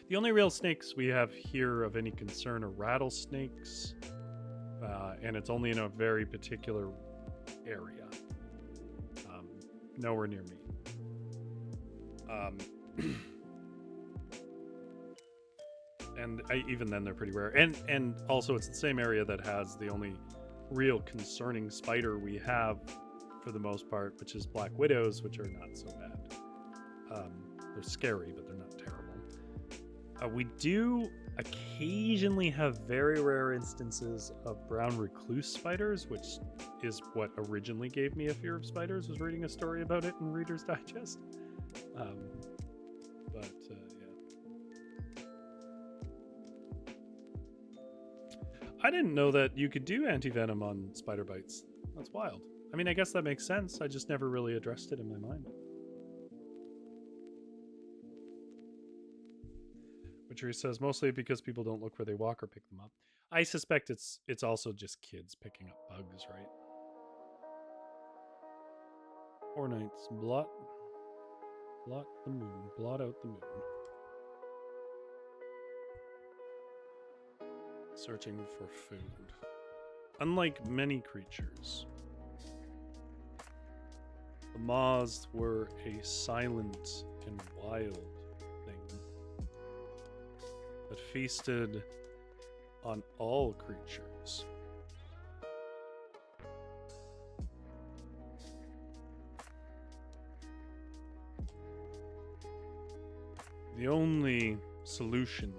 The only real snakes we have here of any concern are rattlesnakes. And it's only in a very particular area. Nowhere near me. And even then they're pretty rare. And also it's the same area that has the only real concerning spider we have for the most part, which is black widows, which are not so bad. They're scary, but they're not terrible. We do occasionally have very rare instances of brown recluse spiders, which is what originally gave me a fear of spiders, was reading a story about it in Reader's Digest. Yeah. I didn't know that you could do anti-venom on spider bites. That's wild. I mean, I guess that makes sense. I just never really addressed it in my mind. Witchery says, mostly because people don't look where they walk or pick them up. I suspect it's also just kids picking up bugs, right? 4 nights. Blot the moon. Blot out the moon. Searching for food. Unlike many creatures, the moths were a silent and wild thing that feasted on all creatures. The only solution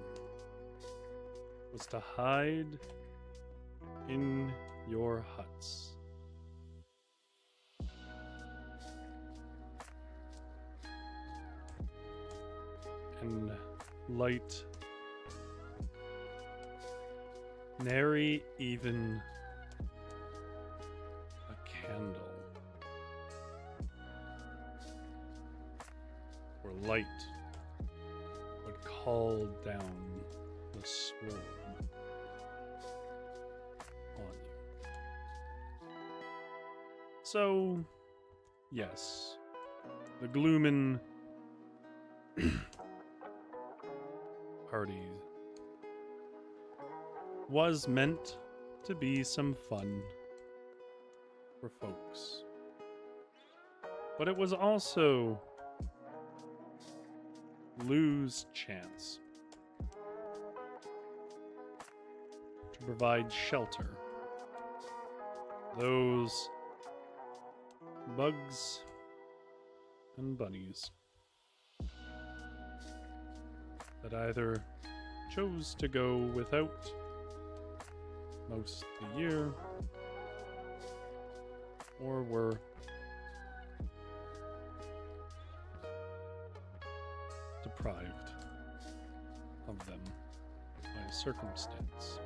was to hide in your huts. And light Nary even a candle or light would call down the swarm on you. So, yes, the Glooming party was meant to be some fun for folks. But it was also Lou's chance to provide shelter. Those bugs and bunnies that either chose to go without most of the year or were deprived of them by circumstance.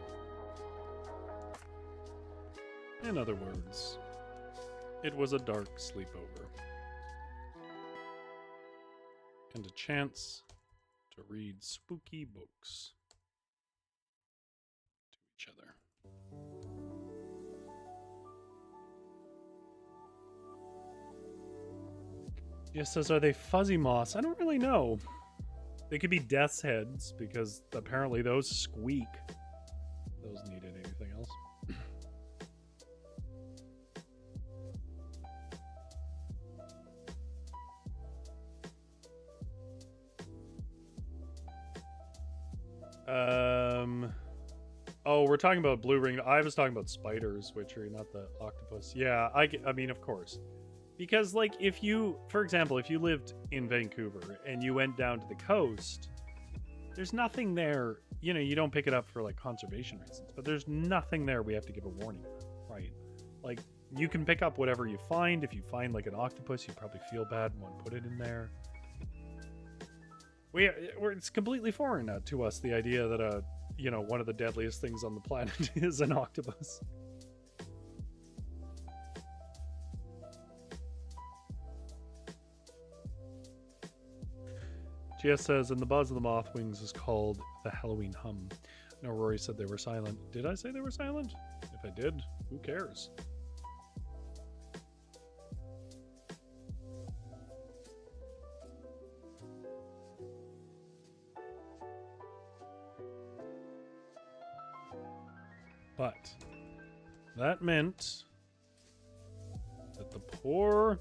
In other words, it was a dark sleepover and a chance to read spooky books to each other. Just says, are they fuzzy moths? I don't really know. They could be death's heads because apparently those squeak. Those needed anything else. Oh, we're talking about blue ring. I was talking about spiders, Witchery, not the octopus. Yeah, I mean, of course. Because, like, if you, for example, if you lived in Vancouver and you went down to the coast, there's nothing there. You know, you don't pick it up for, like, conservation reasons, but there's nothing there we have to give a warning about, right? Like, you can pick up whatever you find. If you find, like, an octopus, you probably feel bad and want to put it in there. It's completely foreign to us, the idea that, you know, one of the deadliest things on the planet is an octopus. GS says, and the buzz of the moth wings is called the Halloween hum. No, Rory said they were silent. Did I say they were silent? If I did, who cares? But that meant that the poor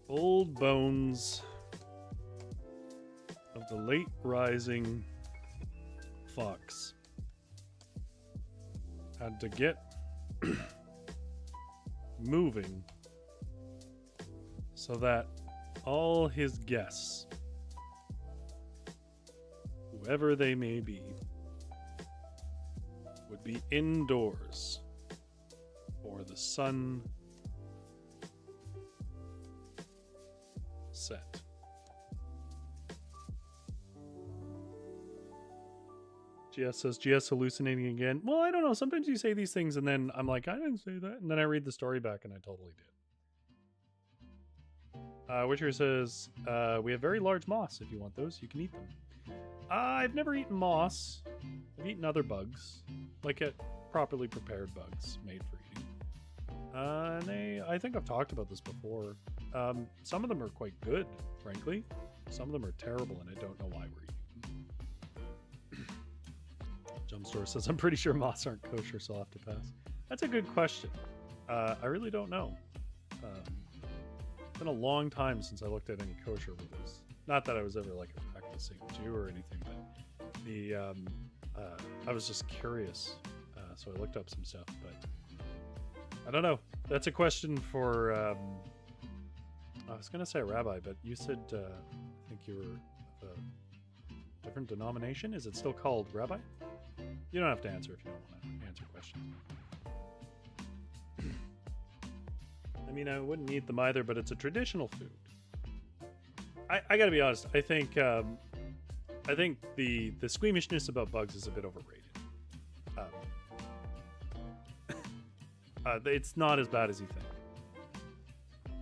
old bones of the late rising fox had to get moving so that all his guests, whoever they may be, would be indoors for the sun set. GS says, GS hallucinating again. Well, I don't know. Sometimes you say these things and then I'm like, I didn't say that. And then I read the story back and I totally did. Witcher says, we have very large moss. If you want those, you can eat them. I've never eaten moss. I've eaten other bugs, like properly prepared bugs made for eating. I think I've talked about this before. Some of them are quite good, frankly. Some of them are terrible, and I don't know why we're eating them. Jumpstore says, I'm pretty sure moss aren't kosher, so I'll have to pass. That's a good question. I really don't know. It's been a long time since I looked at any kosher reviews. Not that I was ever like a practicing Jew or anything, but the I was just curious, so I looked up some stuff. But I don't know. That's a question for. I was gonna say rabbi, but you said I think you were of a different denomination. Is it still called rabbi? You don't have to answer if you don't want to answer questions. I mean, I wouldn't eat them either, but it's a traditional food. I gotta be honest. I think the squeamishness about bugs is a bit overrated. It's not as bad as you think.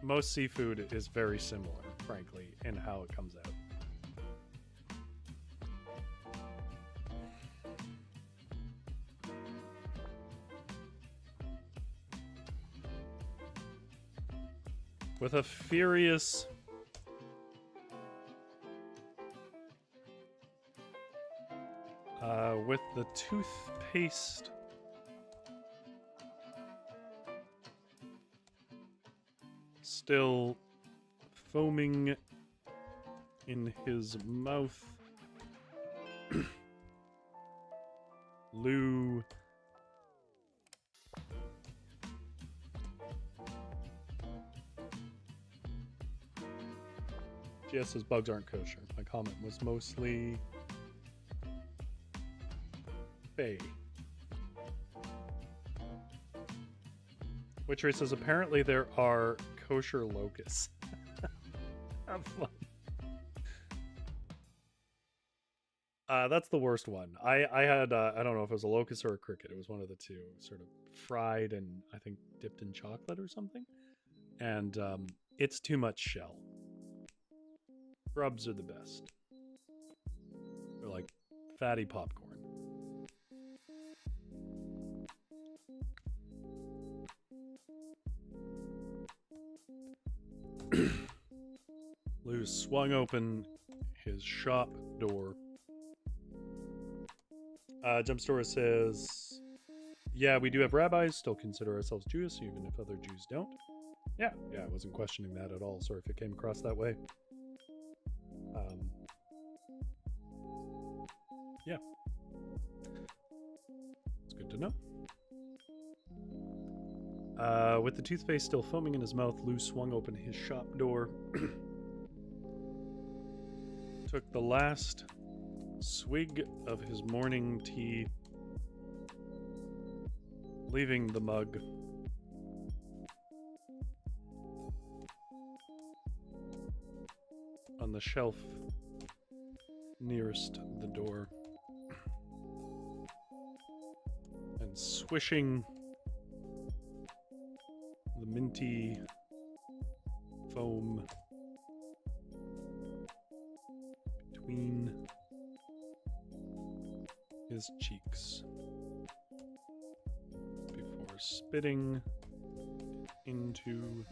Most seafood is very similar, frankly, in how it comes out. With a furious... with the toothpaste... still foaming in his mouth, Lou GS says bugs aren't kosher. My comment was mostly Bay. Witchery says apparently there are kosher locusts. Have fun. That's the worst one. I had I don't know if it was a locust or a cricket. It was one of the two, sort of fried and I think dipped in chocolate or something. And it's too much shell. Grubs are the best. They're like fatty popcorn. Lou swung open his shop door. Jumpstore says, yeah, we do have rabbis, still consider ourselves Jewish, even if other Jews don't. Yeah, I wasn't questioning that at all. Sorry if it came across that way. Yeah. It's good to know. With the toothpaste still foaming in his mouth, Lou swung open his shop door. Took the last swig of his morning tea, leaving the mug on the shelf nearest the door, and swishing the minty foam between his cheeks before spitting into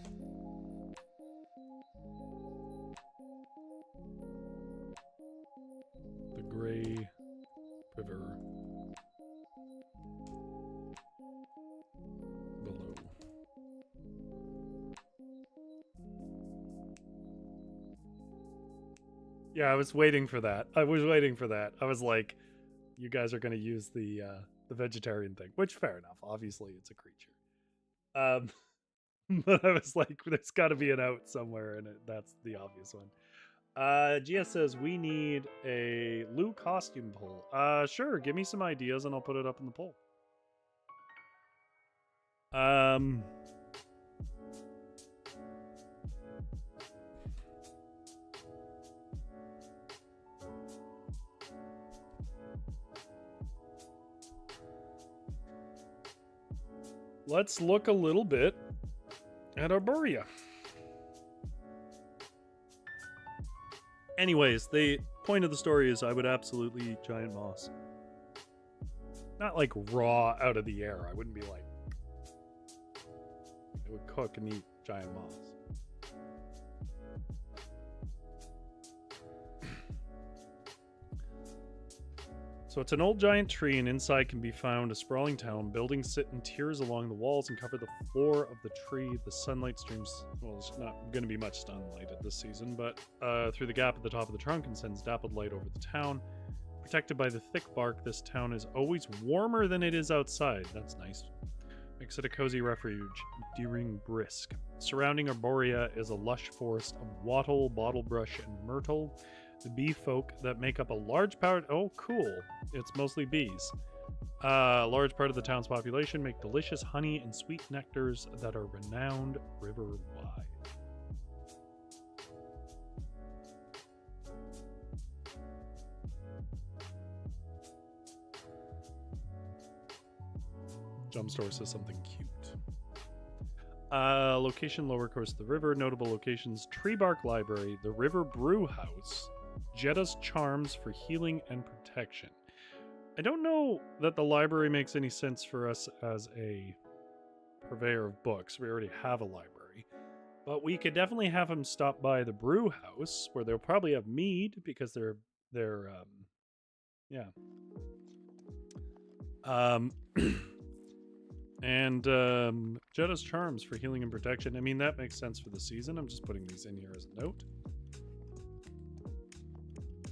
the gray river below. Yeah, I was waiting for that. I was like, you guys are going to use the vegetarian thing, which fair enough. Obviously, it's a creature. But I was like, there's got to be an out somewhere, and that's the obvious one. GS says we need a Lou costume poll. Sure, give me some ideas, and I'll put it up in the poll. Let's look a little bit at Arborea. Anyways, the point of the story is I would absolutely eat giant moss. Not like raw out of the air. I wouldn't be like... I would cook and eat giant moss. So it's an old giant tree, and inside can be found a sprawling town. Buildings sit in tiers along the walls and cover the floor of the tree. The sunlight streams... Well, there's not going to be much sunlight at this season, but through the gap at the top of the trunk and sends dappled light over the town. Protected by the thick bark, this town is always warmer than it is outside. That's nice. Makes it a cozy refuge during brisk. Surrounding Arborea is a lush forest of wattle, bottlebrush, and myrtle. The bee folk that make up a large part... Oh, cool. It's mostly bees. A large part of the town's population make delicious honey and sweet nectars that are renowned river-wide. Jumpstore says something cute. Location lower coast of the river. Notable locations: Tree Bark Library, the River Brew House, Jetta's Charms for healing and protection. I don't know that the library makes any sense for us as a purveyor of books. We already have a library. But we could definitely have him stop by the brew house, where they'll probably have mead, because they're yeah. And Jetta's Charms for healing and protection. I mean, that makes sense for the season. I'm just putting these in here as a note.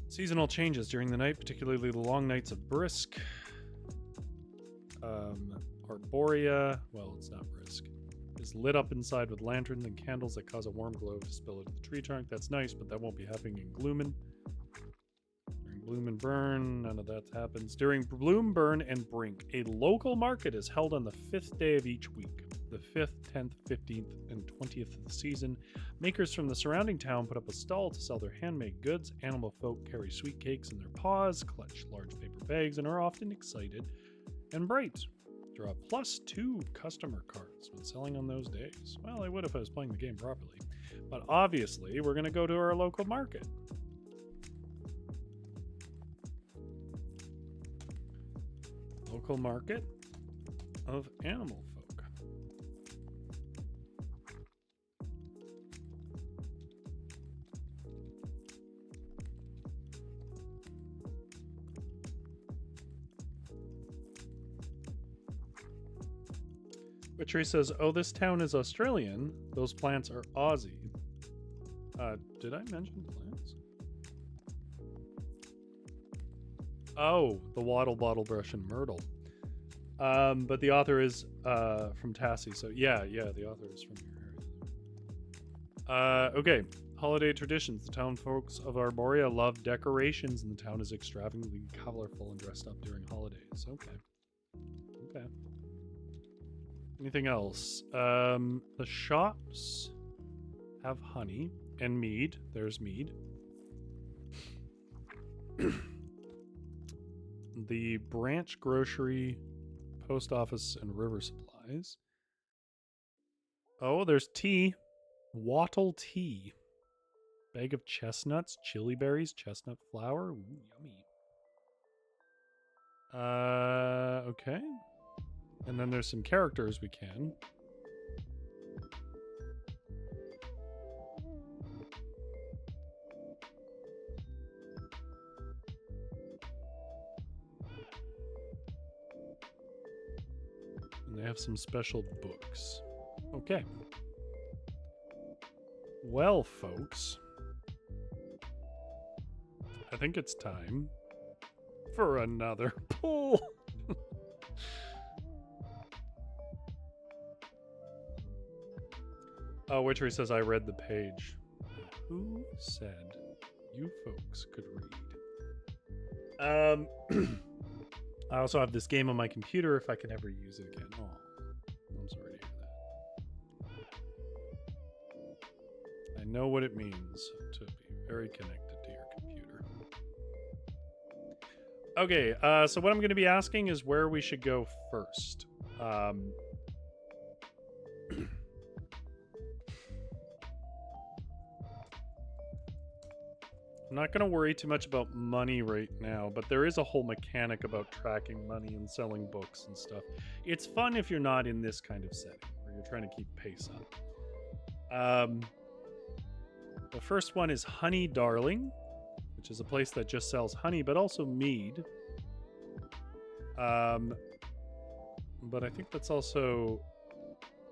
Seasonal changes during the night, particularly the long nights of Brisk. Arborea, well, it's not Brisk, is lit up inside with lanterns and candles that cause a warm glow to spill into the tree trunk. That's nice, but that won't be happening in Glooming. During Bloom and Burn, none of that happens. During Bloom, Burn, and Brink, a local market is held on the 5th day of each week. The 5th, 10th, 15th, and 20th of the season. Makers from the surrounding town put up a stall to sell their handmade goods. Animal folk carry sweet cakes in their paws, clutch large paper bags, and are often excited and bright. Draw +2 customer cards when selling on those days. Well, I would if I was playing the game properly. But obviously, we're going to go to our local market. Local market of animal folk. Witchery says, oh, this town is Australian. Those plants are Aussie. Did I mention plants? Oh, the wattle, bottle brush, and myrtle. But the author is from Tassie, so yeah, the author is from your area. Okay, holiday traditions. The town folks of Arborea love decorations, and the town is extravagantly colorful and dressed up during holidays. Okay. Anything else? The shops have honey and mead. There's mead. The branch grocery, post office, and river supplies. Oh, there's tea. Wattle tea. Bag of chestnuts, chili berries, chestnut flour. Ooh, yummy. Okay. And then there's some characters we can. And they have some special books. Okay. Well, folks, I think it's time for another pull. Oh, Witchery says I read the page. Who said you folks could read? I also have this game on my computer if I can ever use it again. Oh, I'm sorry to hear that. I know what it means to be very connected to your computer. Okay, so what I'm going to be asking is where we should go first. I'm not going to worry too much about money right now, but there is a whole mechanic about tracking money and selling books and stuff. It's fun if you're not in this kind of setting, where you're trying to keep pace up. The first one is Honey Darling, which is a place that just sells honey, but also mead. But I think that's also...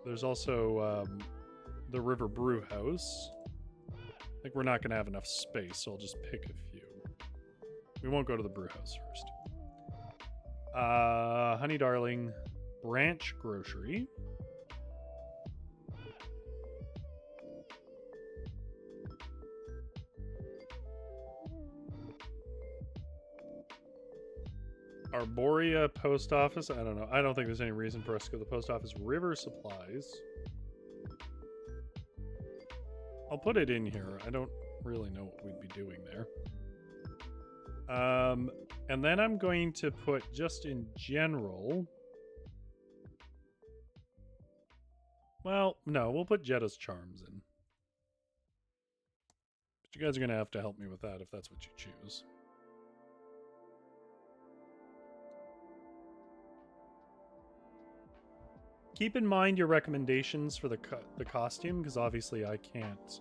There's also the River Brew House. I think we're not going to have enough space, so I'll just pick a few. We won't go to the brew house first. Honey Darling, Branch Grocery. Arborea Post Office. I don't know. I don't think there's any reason for us to go to the post office. River Supplies. I'll put it in here. I don't really know what we'd be doing there. And then I'm going to put, just in general... Well, no, we'll put Jetta's charms in. But you guys are going to have to help me with that if that's what you choose. Keep in mind your recommendations for the costume, because obviously I can't...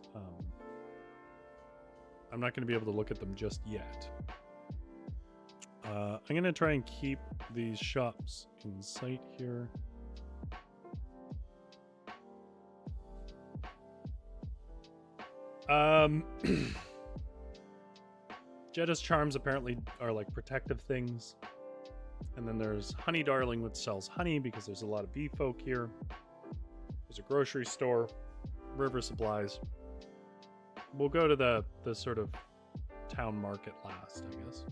I'm not going to be able to look at them just yet. I'm going to try and keep these shops in sight here. Jetta's charms apparently are like protective things. And then there's Honey Darling, which sells honey because there's a lot of bee folk here. There's a grocery store, river supplies. We'll go to the sort of town market last, I guess.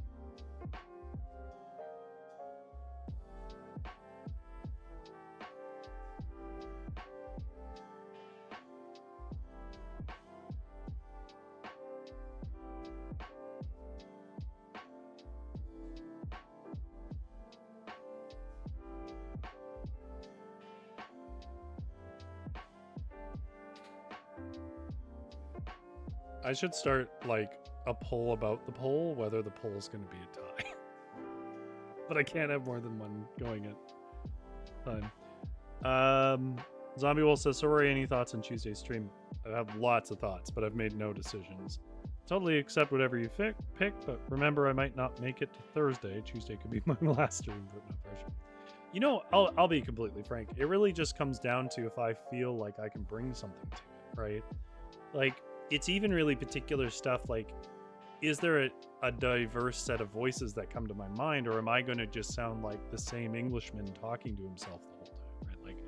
I should start, like, a poll about the poll, whether the poll is going to be a tie. But I can't have more than one going at time. Zombie Wolf says, sorry, any thoughts on Tuesday's stream? I have lots of thoughts, but I've made no decisions. Totally accept whatever you pick, but remember I might not make it to Thursday. Tuesday could be my last stream, but no pressure. You know, I'll be completely frank. It really just comes down to if I feel like I can bring something to it, right? Like, it's even really particular stuff like, is there a diverse set of voices that come to my mind, or am I going to just sound like the same Englishman talking to himself the whole time, right? Like,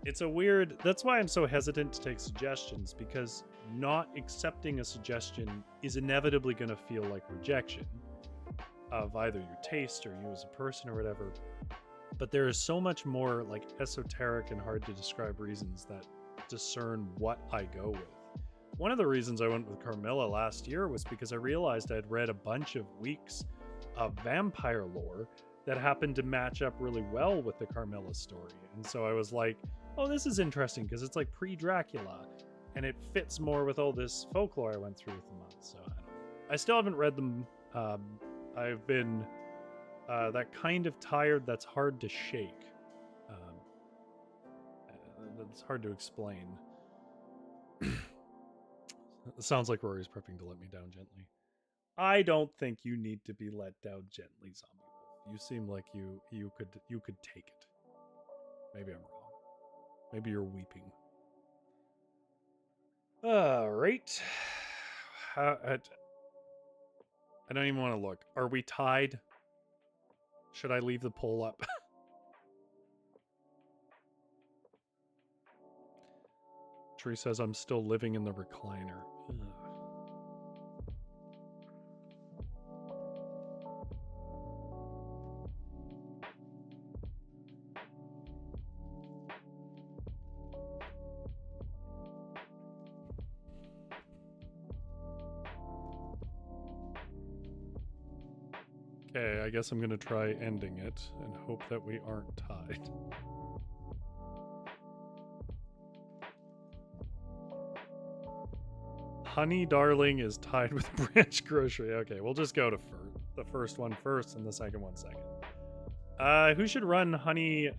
it's a weird... That's why I'm so hesitant to take suggestions, because not accepting a suggestion is inevitably going to feel like rejection of either your taste or you as a person or whatever. But there is so much more like esoteric and hard to describe reasons that discern what I go with. One of the reasons I went with Carmilla last year was because I realized I'd read a bunch of weeks of vampire lore that happened to match up really well with the Carmilla story. And so I was like, oh, this is interesting because it's like pre-Dracula and it fits more with all this folklore I went through with the month. So I still haven't read them. I've been that kind of tired that's hard to shake. That's hard to explain. It sounds like Rory's prepping to let me down gently. I don't think you need to be let down gently, Zombie Wolf. You seem like you could take it. Maybe I'm wrong. Maybe you're weeping. All right. I don't even want to look. Are we tied? Should I leave the poll up? Tree says I'm still living in the recliner. Ugh. Okay, I guess I'm going to try ending it and hope that we aren't tied. Honey Darling is tied with Branch Grocery. Okay, we'll just go to the first one first and the second one second. Who should run Honey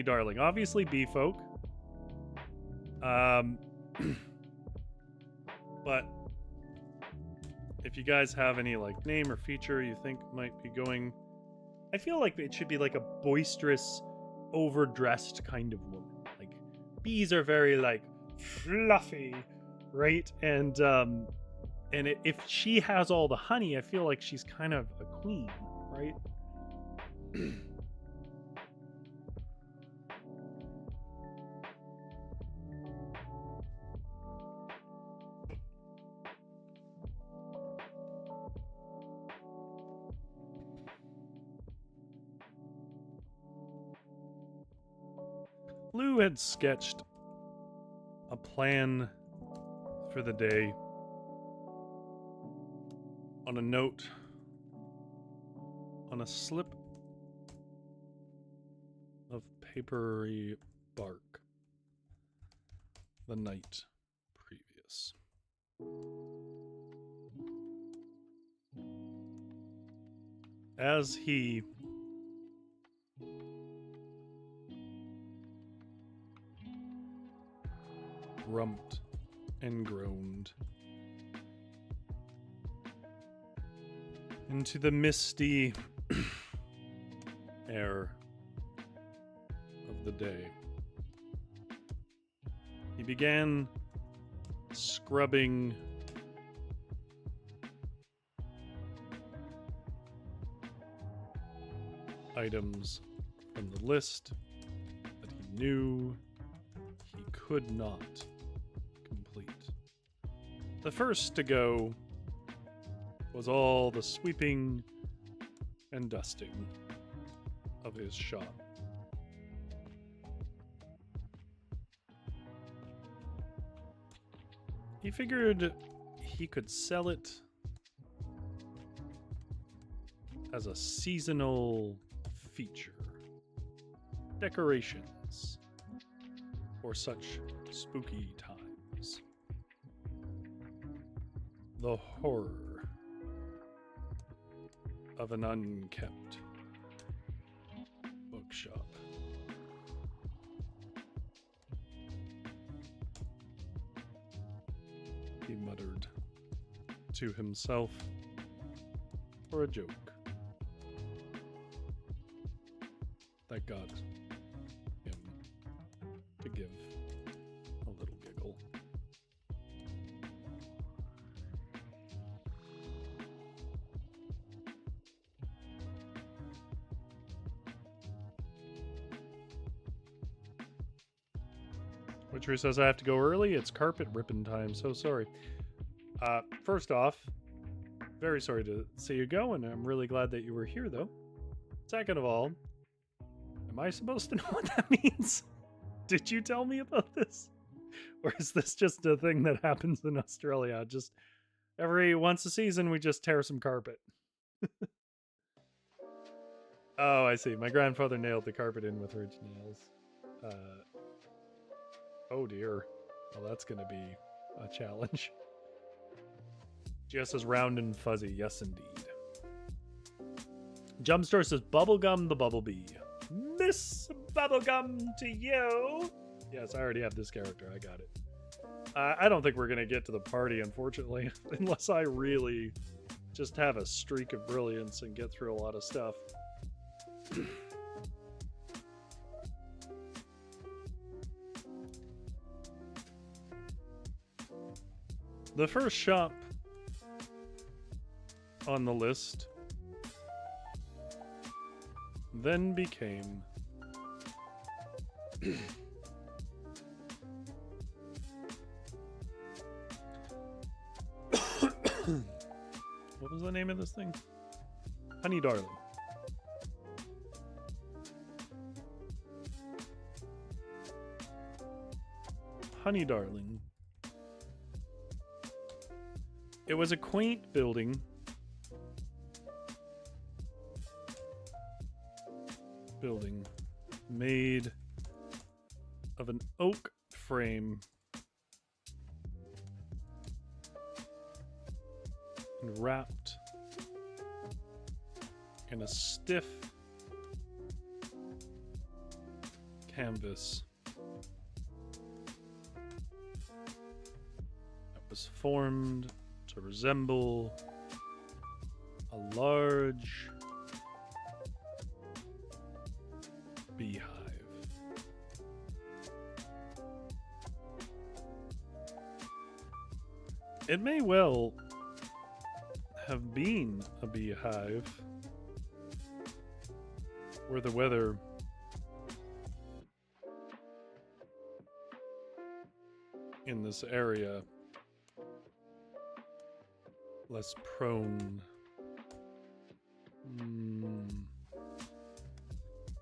Darling? Obviously Bee Folk. But if you guys have any like name or feature you think might be going, I feel like it should be like a boisterous, overdressed kind of woman. Like bees are very like fluffy, right? And if she has all the honey, I feel like she's kind of a queen, right? Lou had sketched a plan for the day on a note on a slip of papery bark. the night previous. As he grumped and groaned into the misty air of the day, he began scrubbing items from the list that he knew he could not complete. The first to go was all the sweeping and dusting of his shop. He figured he could sell it as a seasonal feature. Decorations for such spooky times. The horror of an unkept bookshop. He muttered to himself for a joke that got him to give a little giggle. Witchery says I have to go early. It's carpet ripping time. So sorry. First off, very sorry to see you go, and I'm really glad that you were here, though. Second of all, am I supposed to know what that means? Did you tell me about this? Or is this just a thing that happens in Australia? Just every once a season, we just tear some carpet. Oh, I see. My grandfather nailed the carpet in with ridge nails. Oh dear. Well, that's going to be a challenge. Just as round and fuzzy. Yes, indeed. Jumpstore says, Bubblegum the Bumblebee. Miss Bubblegum to you. Yes, I already have this character. I got it. I don't think we're going to get to the party, unfortunately, unless I really just have a streak of brilliance and get through a lot of stuff. The first shop on the list then became what was the name of this thing? Honey Darling. Honey Darling. It was a quaint building made of an oak frame and wrapped in a stiff canvas that was formed to resemble a large beehive. It may well have been a beehive where the weather in this area less prone,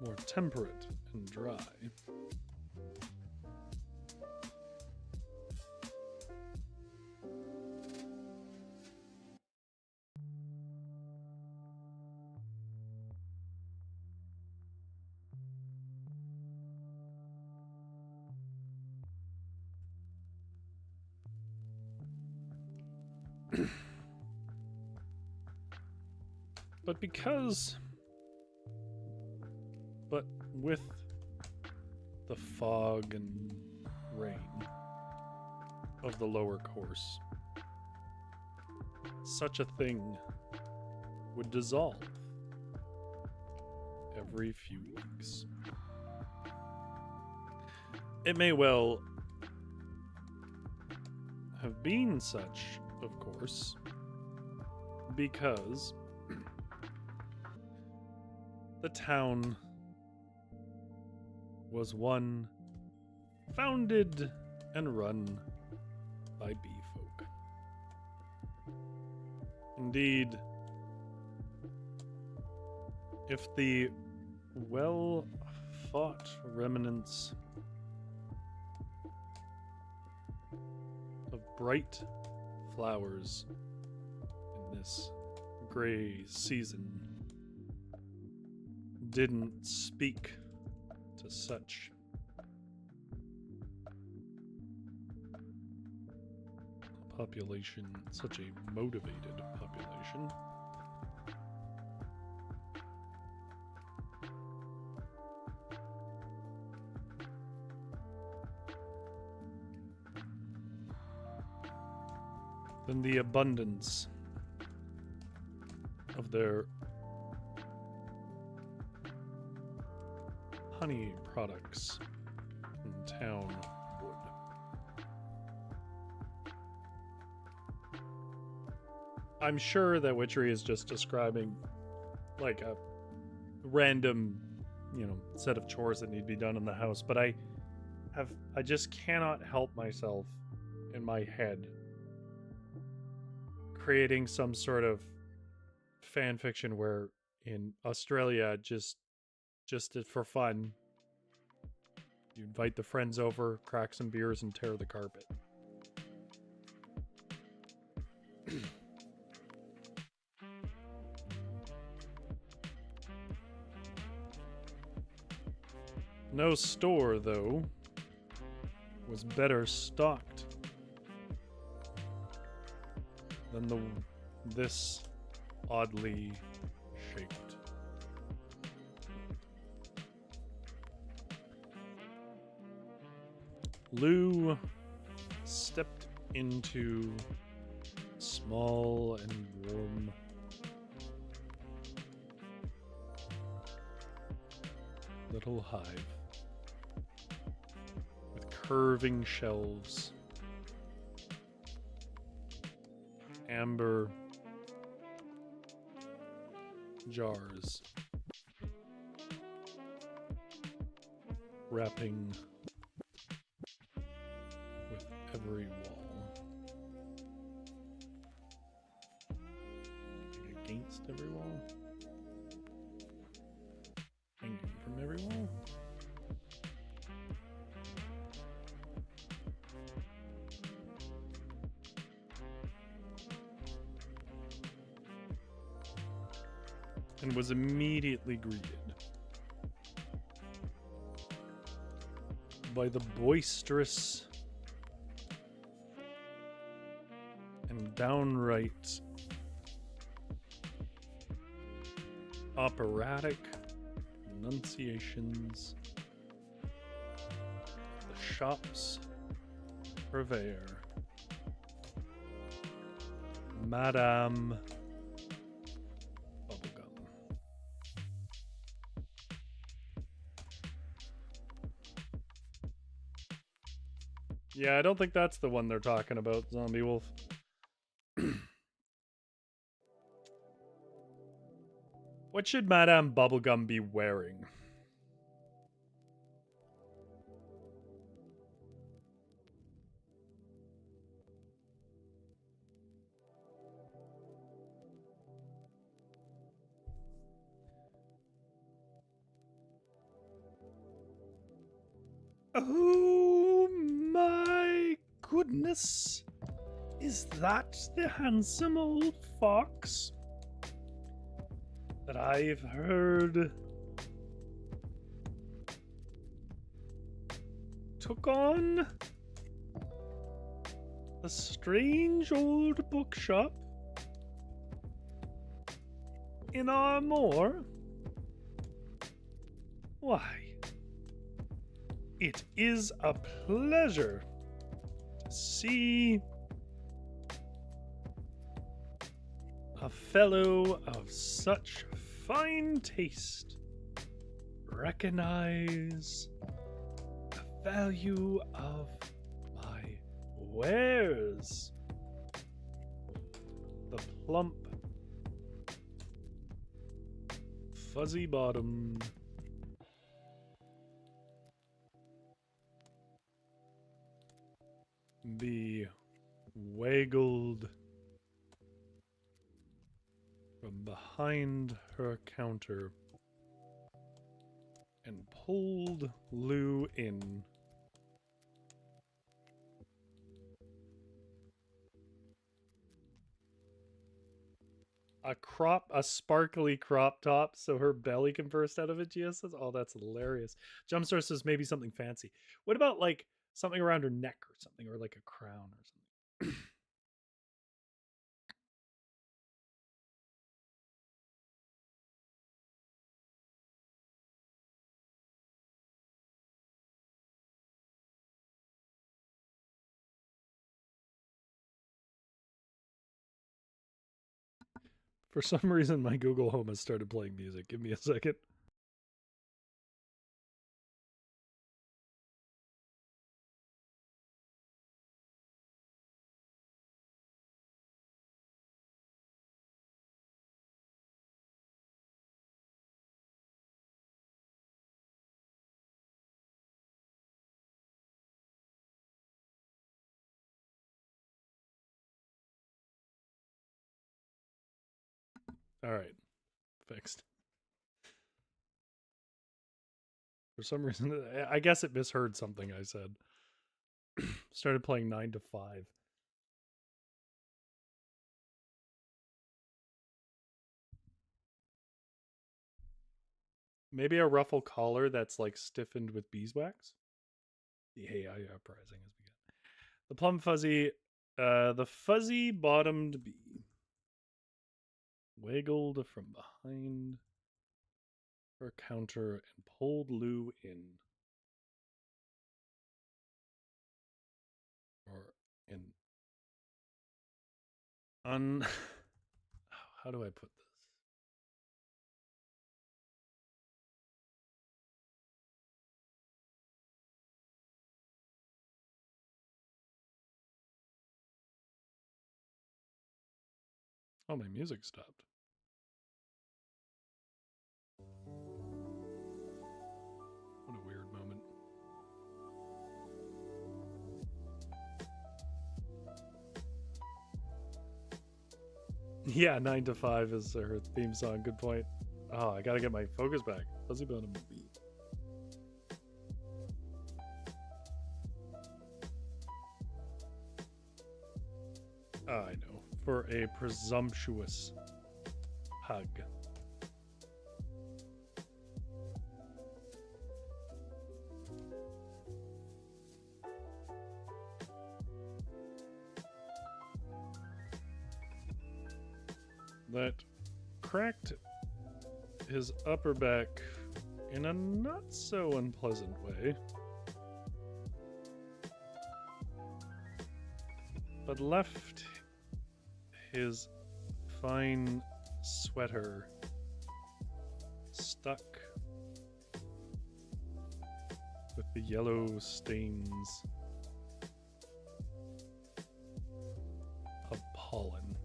more temperate and dry. But with the fog and rain of the lower course, such a thing would dissolve every few weeks. It may well have been such, of course, because the town was one founded and run by bee folk. Indeed, if the well-fought remnants of bright flowers in this gray season didn't speak to such a population, such a motivated population, then the abundance of their honey products in town would. I'm sure that Witchery is just describing like a random, set of chores that need to be done in the house, but I just cannot help myself in my head creating some sort of fan fiction where in Australia, just for fun, you invite the friends over, crack some beers, and tear the carpet. No store, though, was better stocked than this oddly shaped. Lou stepped into a small and warm little hive with curving shelves, amber jars wrapping with every wall. Against every wall? Hanging from every wall? And was immediately greeted by the boisterous and downright operatic enunciations of the shop's purveyor, Madame Bubblegum. Yeah, I don't think that's the one they're talking about, Zombie Wolf. What should Madame Bubblegum be wearing? Oh my goodness! Is that the handsome old fox that I've heard took on A strange old bookshop in our moor? Why, it is a pleasure to see a fellow of such fine taste recognize the value of my wares. The plump, fuzzy bottom, the waggled from behind her counter and pulled Lou in. A sparkly crop top so her belly can burst out of it, Gia says. Oh, that's hilarious. Jumpstart says maybe something fancy. What about like something around her neck or something, or like a crown or something? For some reason, my Google Home has started playing music. Give me a second. All right, fixed. For some reason, I guess it misheard something I said. Started playing 9 to 5. Maybe a ruffle collar that's like stiffened with beeswax. The AI uprising has begun. The plum fuzzy, the fuzzy bottomed bee waggled from behind her counter and pulled Lou in. Or in how do I put this? Oh, my music stopped. What a weird moment. Yeah, 9 to 5 is her theme song. Good point. Oh, I gotta get my focus back. Fuzzy bottom beat. I know. For a presumptuous hug. That cracked his upper back in a not so unpleasant way, but left his fine sweater stuck with the yellow stains of pollen.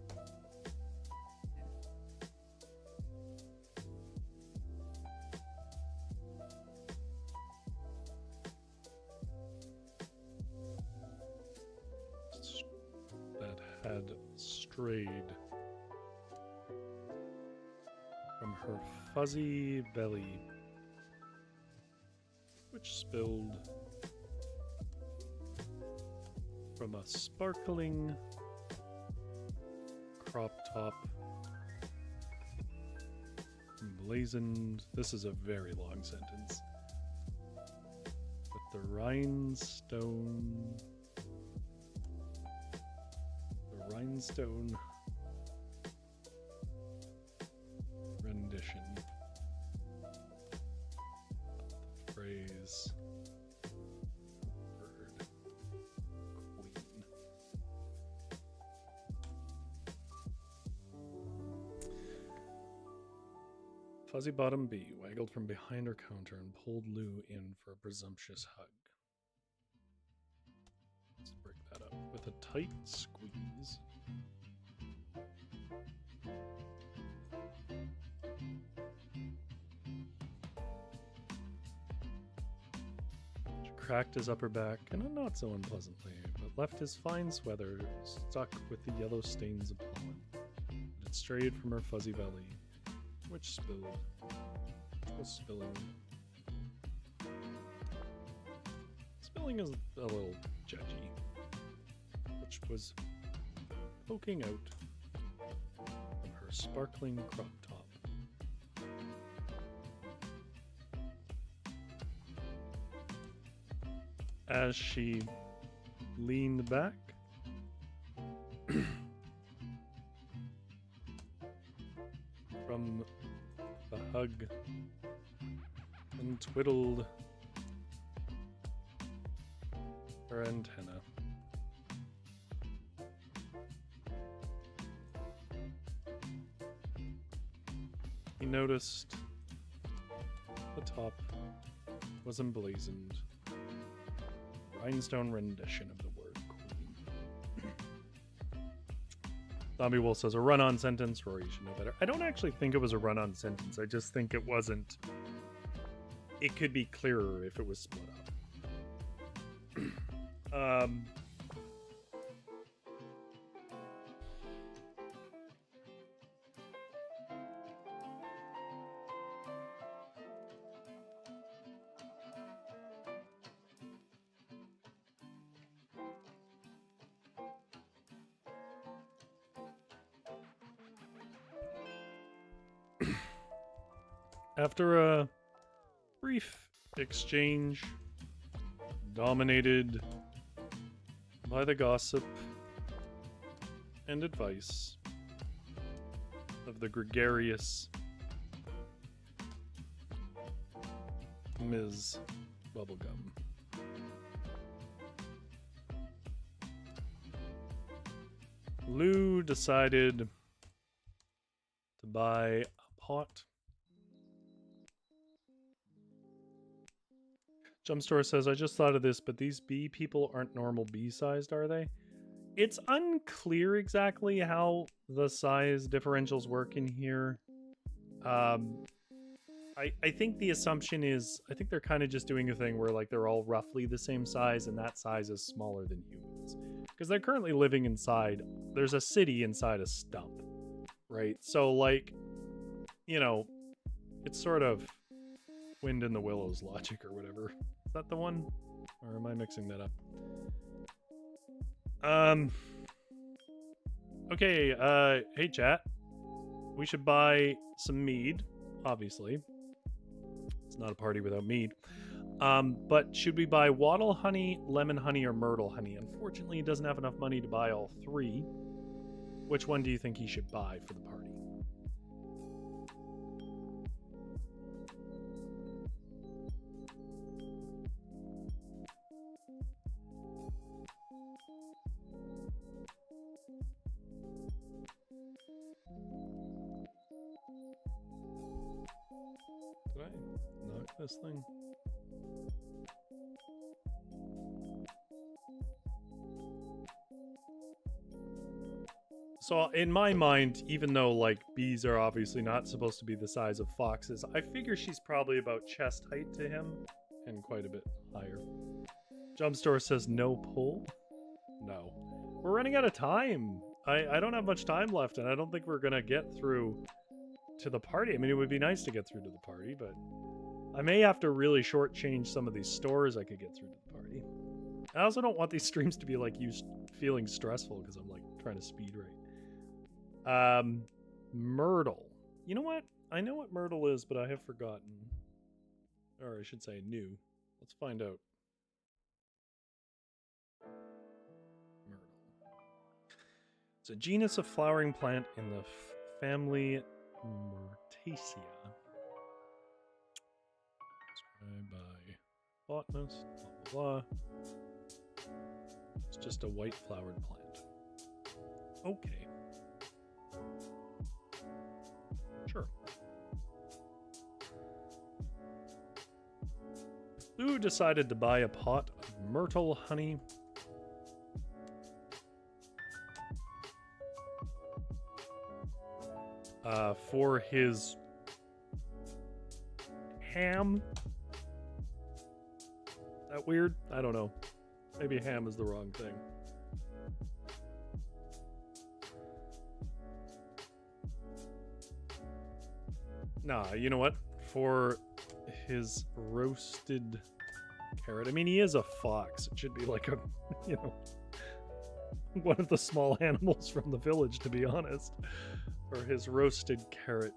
That had strayed from her fuzzy belly, which spilled from a sparkling crop top emblazoned. This is a very long sentence. With the rhinestone Rhinestone rendition. The phrase bird queen. Fuzzy Bottom B waggled from behind her counter and pulled Lou in for a presumptuous hug. Let's break that up with a tight squeeze. She cracked his upper back, and not so unpleasantly, but left his fine sweater stuck with the yellow stains of pollen. It strayed from her fuzzy belly, which spilled. Was spilling. Spilling is a little judgy, which was poking out from her sparkling crop top. As she leaned back, from the hug and twiddled her antenna. He noticed the top was emblazoned. Rhinestone rendition of the word queen. Zombie Wolf says a run-on sentence. Rory, you should know better. I don't actually think it was a run-on sentence. I just think it wasn't. It could be clearer if it was split up. After a brief exchange dominated by the gossip and advice of the gregarious Ms. Bubblegum, Lou decided to buy a pot. Jumpstore says, I just thought of this, but these bee people aren't normal bee-sized, are they? It's unclear exactly how the size differentials work in here. I think the assumption is, I think they're kind of just doing a thing where like they're all roughly the same size, and that size is smaller than humans. Because they're currently living inside, there's a city inside a stump, right? So like, you know, it's sort of Wind in the Willows logic or whatever. Is that the one? Or am I mixing that up? Okay, hey chat. We should buy some mead, obviously. It's not a party without mead. But should we buy wattle honey, lemon honey, or myrtle honey? Unfortunately, he doesn't have enough money to buy all three. Which one do you think he should buy for the party? Did I knock this thing? So in my mind, even though like bees are obviously not supposed to be the size of foxes, I figure she's probably about chest height to him and quite a bit higher. Jumpstore says no pull. No. We're running out of time. I don't have much time left, and I don't think we're gonna get through to the party. I mean, it would be nice to get through to the party, but I may have to really shortchange some of these stores I could get through to the party. I also don't want these streams to be like you feeling stressful because I'm like trying to speed rate. Myrtle. You know what? I know what myrtle is, but I have forgotten. Or I should say new. Let's find out. Myrtle. It's a genus of flowering plant in the family Myrtaceae. Described by botanist, blah, blah, blah. It's just a white flowered plant. Okay. Sure. Lou decided to buy a pot of myrtle honey. For his ham. Is that weird? I don't know. Maybe ham is the wrong thing. Nah, you know what? For his roasted carrot. I mean, he is a fox. It should be like a, you know, one of the small animals from the village, to be honest. For his roasted carrots.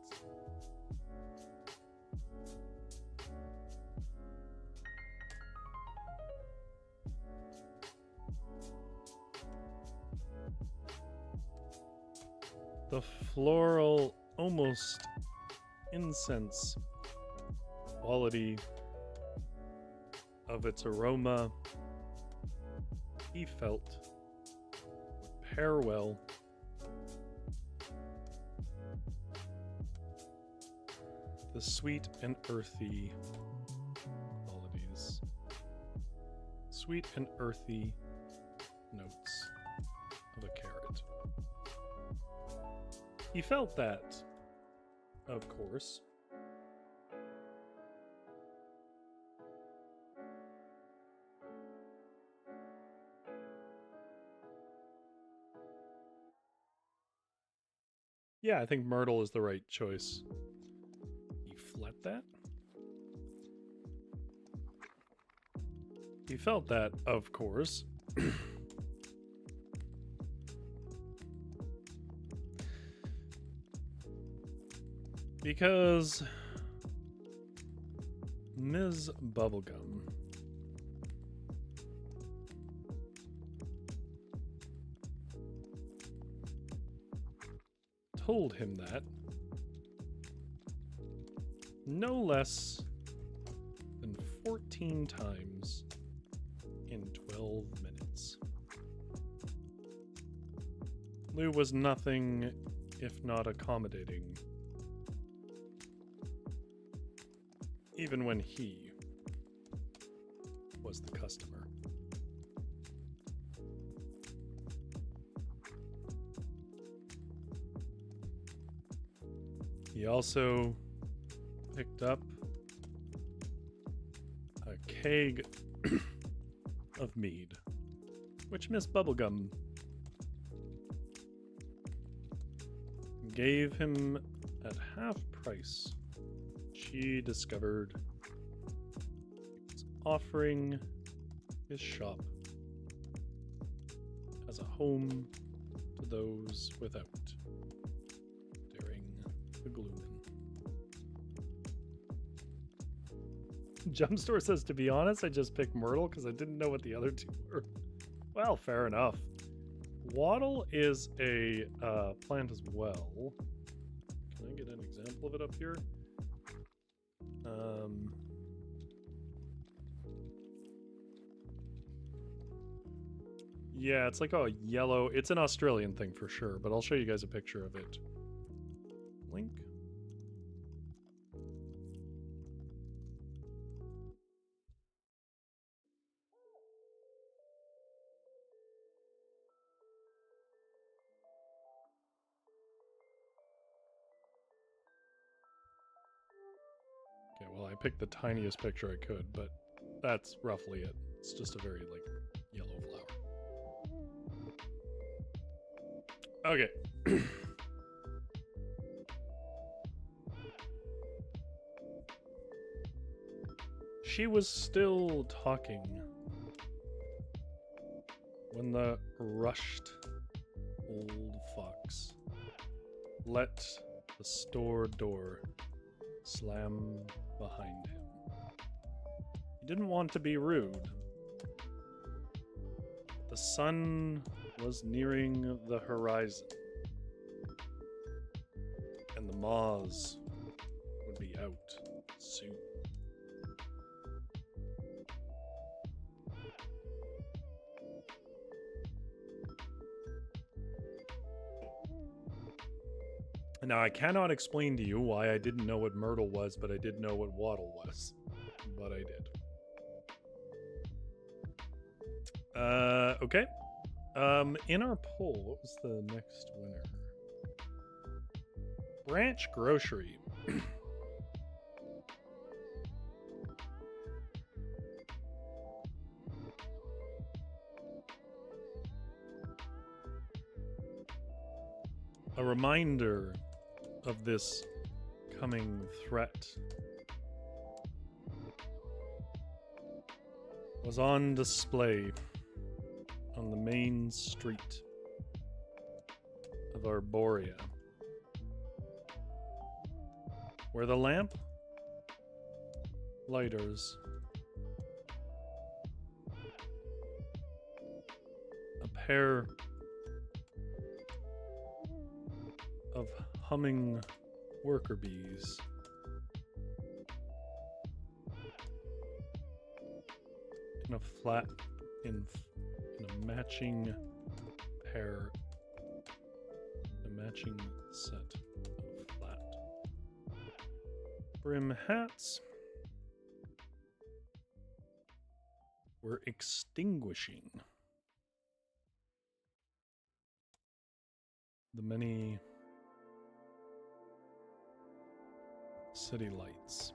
The floral, almost incense quality of its aroma, he felt would pair well the sweet and earthy qualities. Sweet and earthy notes of a carrot. He felt that, of course. Yeah, I think myrtle is the right choice. He felt that? He felt that, of course. Because Ms. Bubblegum told him that no less than 14 times in 12 minutes. Lou was nothing if not accommodating, even when he was the customer. He also picked up a keg of mead, which Miss Bubblegum gave him at half price. She discovered he was offering his shop as a home to those without during the Glooming. Jumpstore says, to be honest, I just picked Myrtle because I didn't know what the other two were. Well, fair enough. Wattle is a plant as well. Can I get an example of it up here? Yeah, it's like a yellow. It's an Australian thing for sure, but I'll show you guys a picture of it. Link. Okay, well, I picked the tiniest picture I could, but that's roughly it. It's just a very, like, yellow flower. Okay. She was still talking when the rushed old fox let the store door slam behind him. He didn't want to be rude. The sun was nearing the horizon, and the moths would be out soon. Now, I cannot explain to you why I didn't know what Myrtle was, but I did know what Waddle was. But I did. Okay. In our poll, what was the next winner? Branch Grocery. A reminder of this coming threat was on display on the main street of Arborea, where the lamp lighters, a pair of humming worker bees, in a flat, in a matching pair, a matching set of flat brim hats, were extinguishing the many city lights.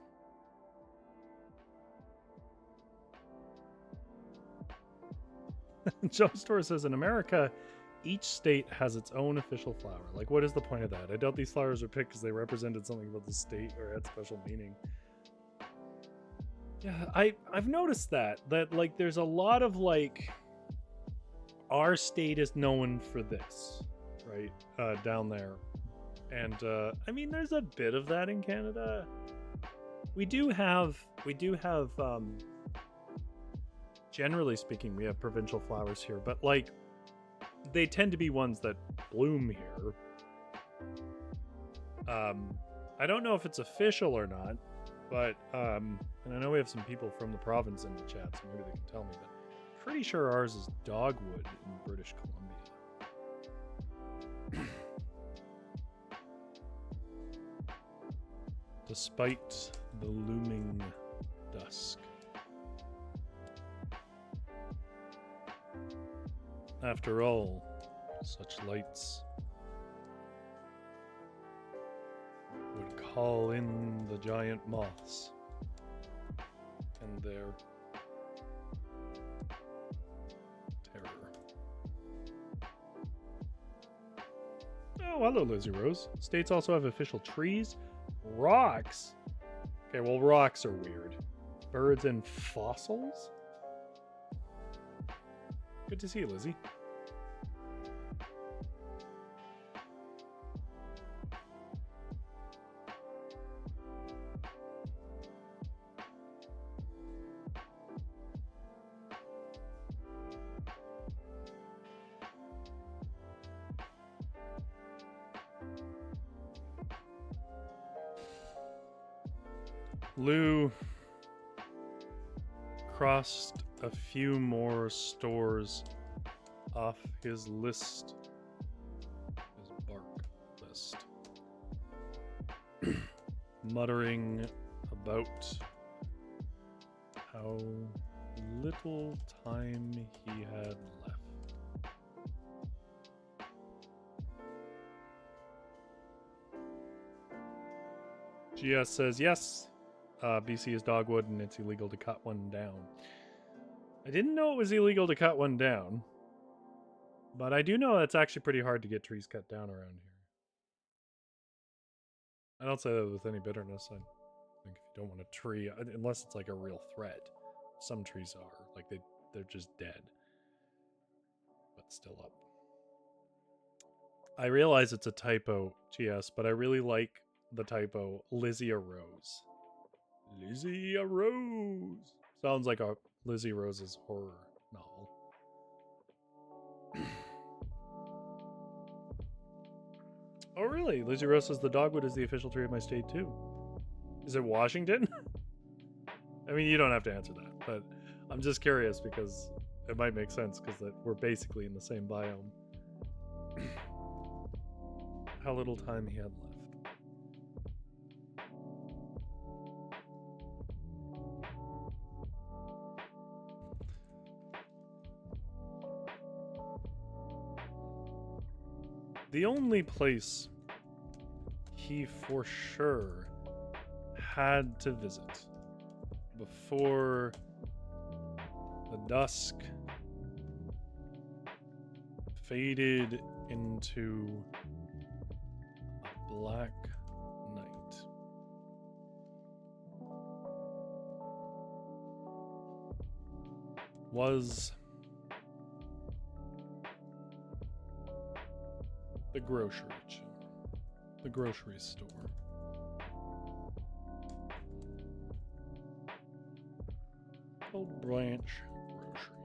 Joe Store says, in America, each state has its own official flower. Like, what is the point of that? I doubt these flowers were picked because they represented something about the state or had special meaning. Yeah, I've noticed that like there's a lot of like, our state is known for this, right? Down there. And I mean, there's a bit of that in Canada. We do have generally speaking, we have provincial flowers here, but like they tend to be ones that bloom here. I don't know if it's official or not, but and I know we have some people from the province in the chat, so maybe they can tell me, but I'm pretty sure ours is dogwood in British Columbia. Despite the looming dusk. After all, such lights would call in the giant moths and their terror. Oh, hello, Lizzie Rose. States also have official trees. Rocks? Okay, well, rocks are weird. Birds and fossils? Good to see you, Lizzie. Lou crossed a few more stores off his list, his bark list, muttering about how little time he had left. GS says, yes, BC is dogwood and it's illegal to cut one down. I didn't know it was illegal to cut one down, but I do know it's actually pretty hard to get trees cut down around here. I don't say that with any bitterness. I think if you don't want a tree, unless it's like a real threat, some trees are. Like they're just dead, but still up. I realize it's a typo, GS, but I really like the typo, Lizzie a Rose. Lizzie a Rose. Sounds like a Lizzie Rose's horror novel. Oh, really? Lizzie Rose says the dogwood is the official tree of my state, too. Is it Washington? I mean, you don't have to answer that, but I'm just curious because it might make sense because we're basically in the same biome. How little time he had left. The only place he for sure had to visit before the dusk faded into a black night was the grocery store. Old Branch Grocery.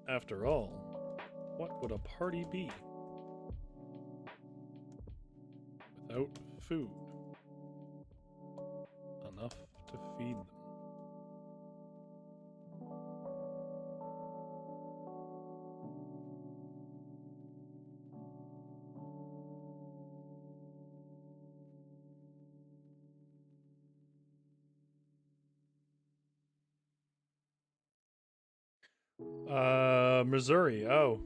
After all, what would a party be without food enough to feed them? Missouri. Oh,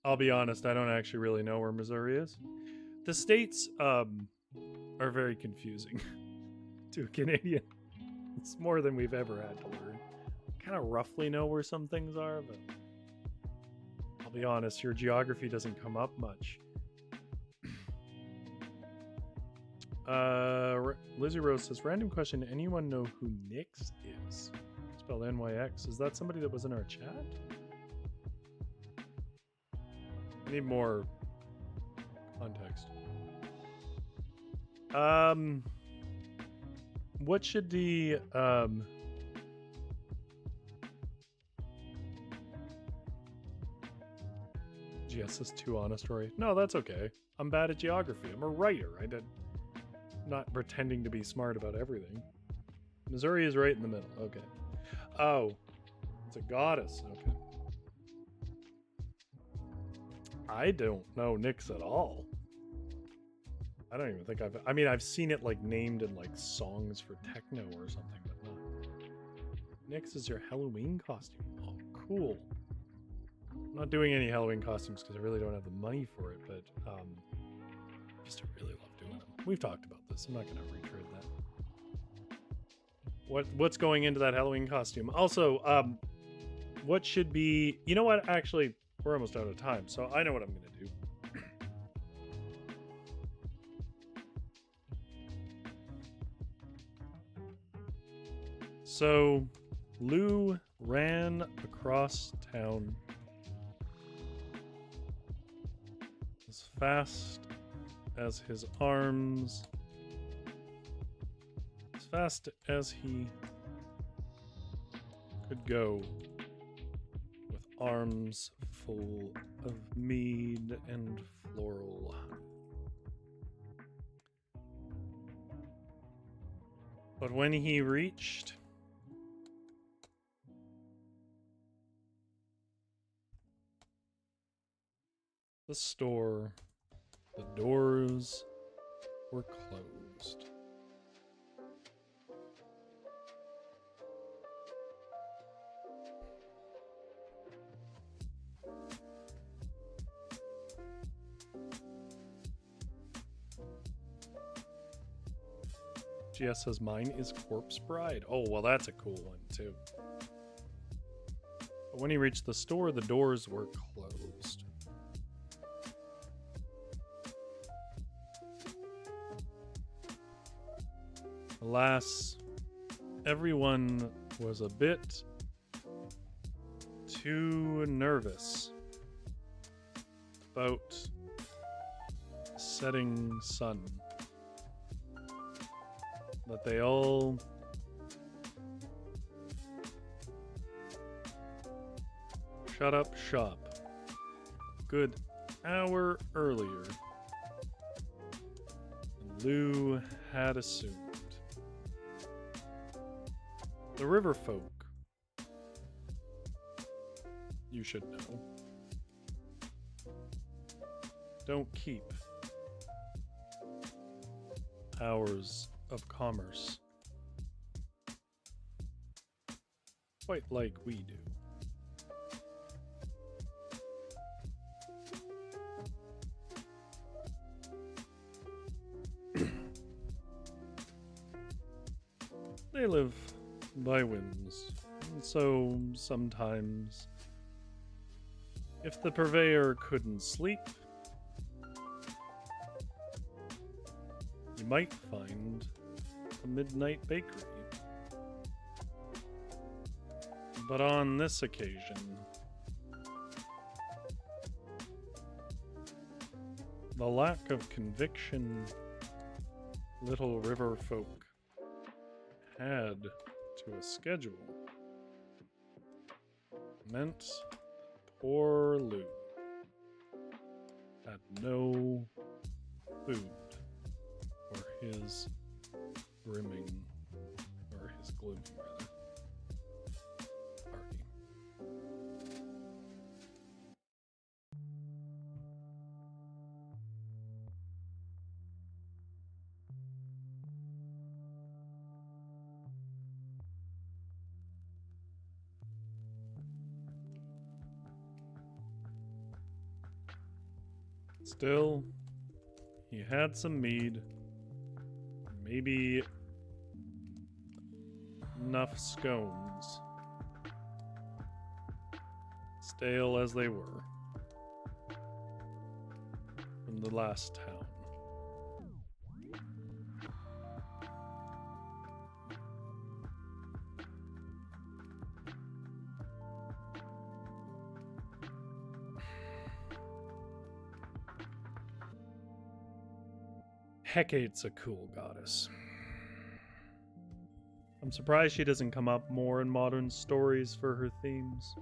I'll be honest, I don't actually really know where Missouri is. The states are very confusing to a Canadian. It's more than we've ever had to learn. Kind of roughly know where some things are, but I'll be honest, your geography doesn't come up much. Lizzie Rose says, random question, anyone know who Nyx is? Spelled NYX. Is that somebody that was in our chat? I need more context. What should the GS is too honest, Rory. No, that's okay. I'm bad at geography. I'm a writer. I'm not pretending to be smart about everything. Missouri is right in the middle. Okay. Oh, it's a goddess. Okay. I don't know Nyx at all. I don't even think I've seen it like named in like songs for techno or something, but not. Nyx is your Halloween costume. Oh, cool. I'm not doing any Halloween costumes because I really don't have the money for it, but I used to really love doing them. We've talked about this. I'm not going to retread that. What's going into that Halloween costume? Also, what should be... You know what? Actually, we're almost out of time, so I know what I'm going to do. So, Lou ran across town as fast as his arms, as fast as he could go, with arms full of mead and floral. But when he reached the store, the doors were closed. GS says mine is Corpse Bride. Oh, well, that's a cool one, too. But when he reached the store, the doors were closed. Alas, everyone was a bit too nervous about the setting sun that they all shut up shop good hour earlier than Lou had assumed. The river folk, you should know, don't keep hours of commerce quite like we do. They live by whims, and so sometimes, if the purveyor couldn't sleep, you might find a midnight bakery. But on this occasion, the lack of conviction little river folk had to a schedule meant that poor Lou had no food for his glooming rather, party. Still, he had some mead, maybe enough scones, stale as they were, from the last town. Hecate's a cool goddess. I'm surprised she doesn't come up more in modern stories for her themes.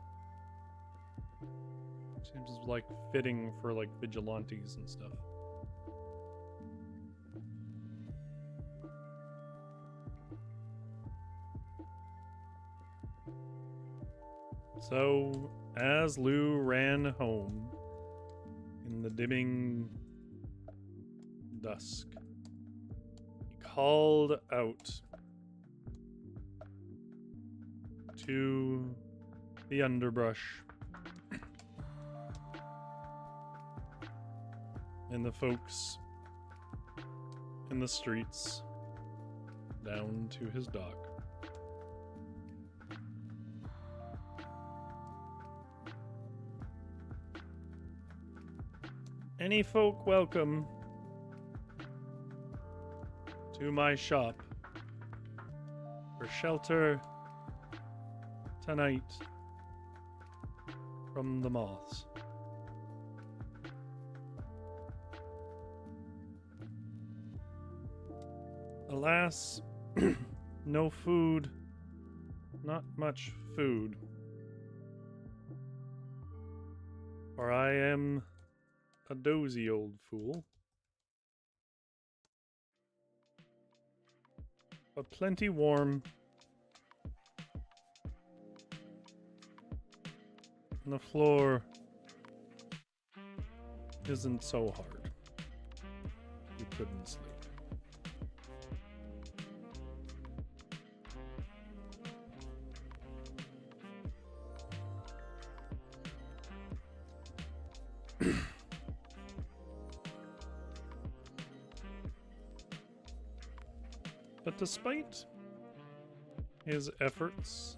Seems like fitting for like vigilantes and stuff. So, as Lou ran home in the dimming dusk, he called out to the underbrush and the folks in the streets down to his dog. Any folk welcome to my shop for shelter tonight from the moths. Alas, no food, not much food, for I am a dozy old fool. But plenty warm, and the floor isn't so hard. You couldn't sleep. But despite his efforts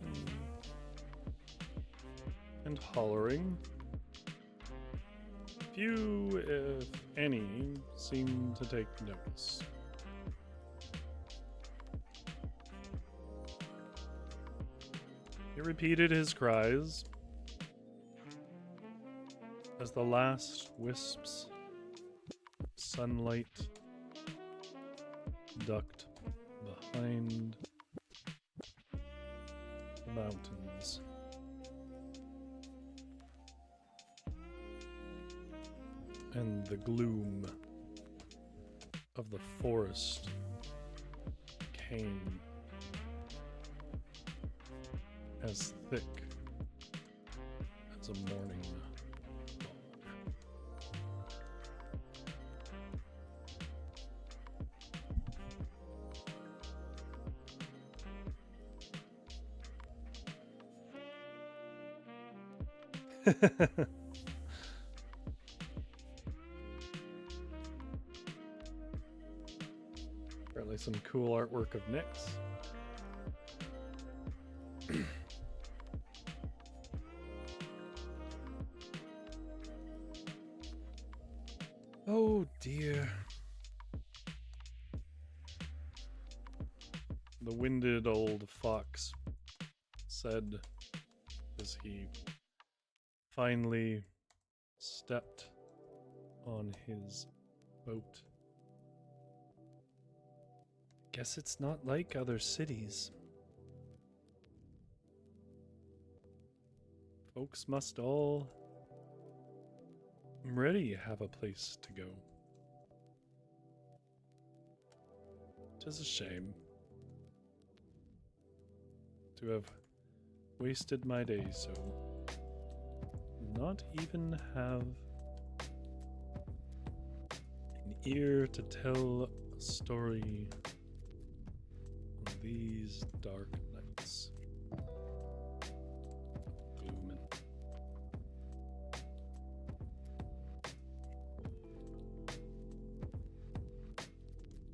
and hollering, few, if any, seem to take notice. He repeated his cries as the last wisps of sunlight ducked behind the mountains. and the gloom of the forest came as thick as a morning fog. Apparently some cool artwork of Nyx. Oh dear. The winded old fox said as he finally stepped on his boat. Guess it's not like other cities. Folks must all already have a place to go. 'Tis a shame to have wasted my day so. Not even have an ear to tell a story on these dark nights. Glooming.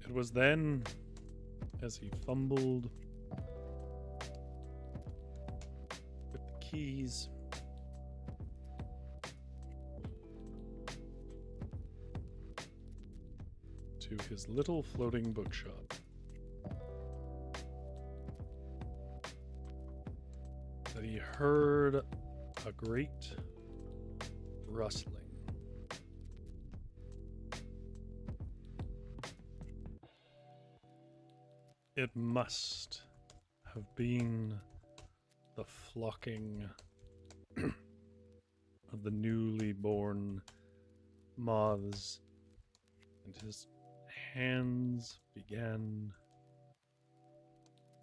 It was then, as he fumbled with the keys, to his little floating bookshop, that he heard a great rustling. It must have been the flocking of the newly born moths, and his hands began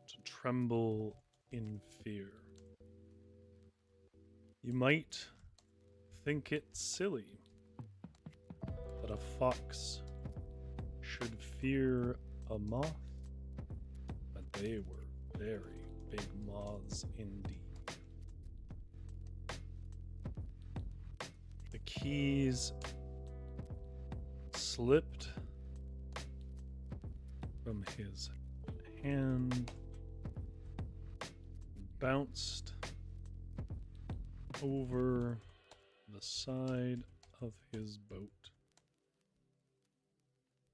to tremble in fear. You might think it silly that a fox should fear a moth, but they were very big moths indeed. The keys slipped from his hand, bounced over the side of his boat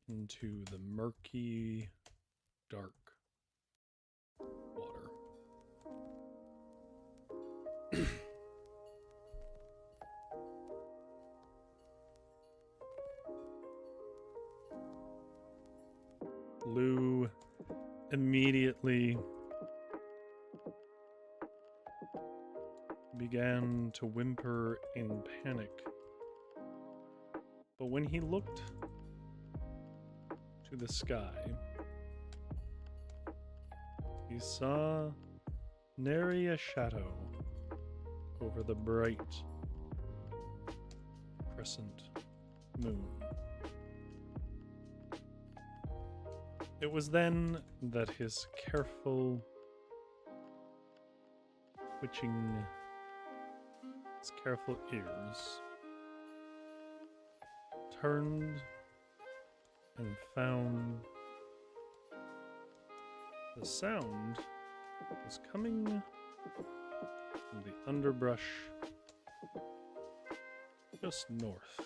into the murky, dark water. Lou immediately began to whimper in panic. But when he looked to the sky, he saw nary a shadow over the bright crescent moon. It was then that his careful twitching, his careful ears turned and found the sound was coming from the underbrush just north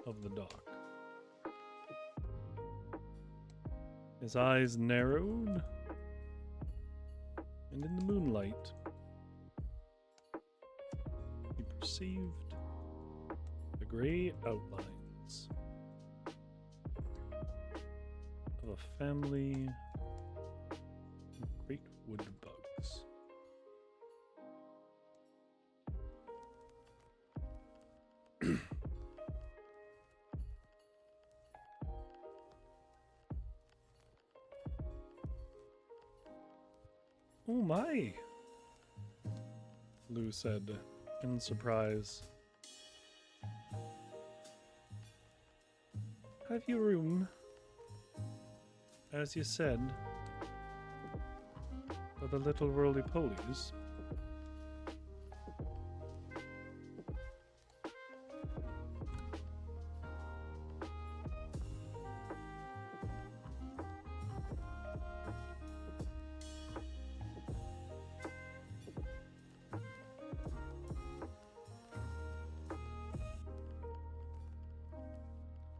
of the dock. His eyes narrowed, and in the moonlight, he perceived the gray outlines of a family of great wood bugs. my, Lou said in surprise. Have you room, as you said, for the little roly-polies?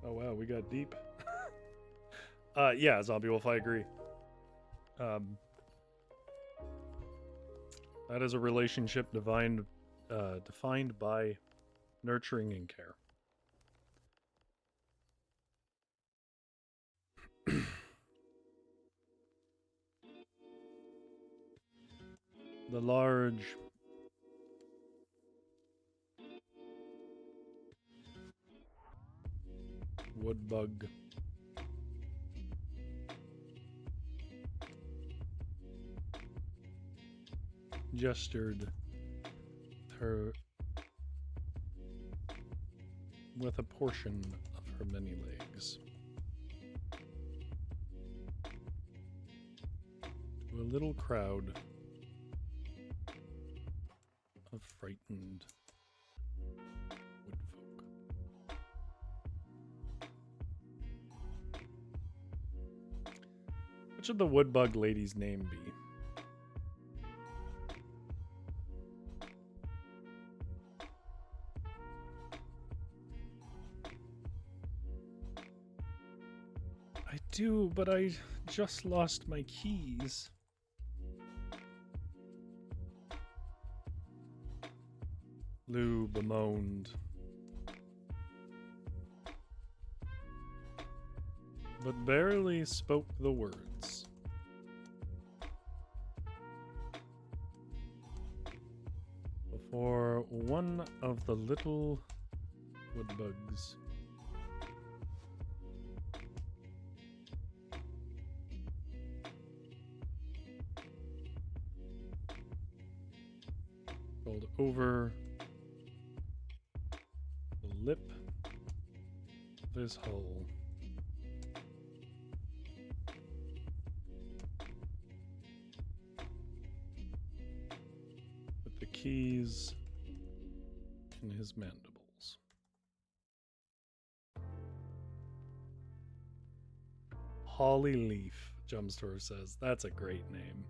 Oh wow, we got deep. Yeah, Zombie Wolf, I agree. That is a relationship defined by nurturing and care. The large wood bug gestured her with a portion of her many legs to a little crowd of frightened woodfolk. What should the woodbug lady's name be? I do, but I just lost my keys. Lou bemoaned, but barely spoke the words. Before one of the little woodbugs rolled over the lip of his hull. With the keys in his mandibles. Holly Leaf, Jumpstore says. That's a great name.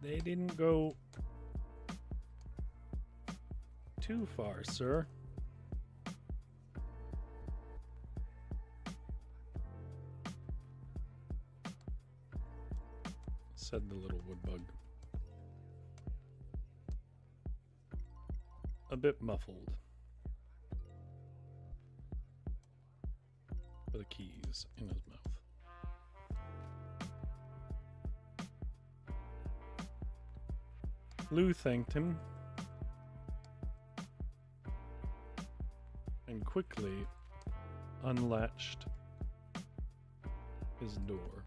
They didn't go too far, sir. Said the little woodbug. A bit muffled. For the keys in his mouth. Lou thanked him and quickly unlatched his door.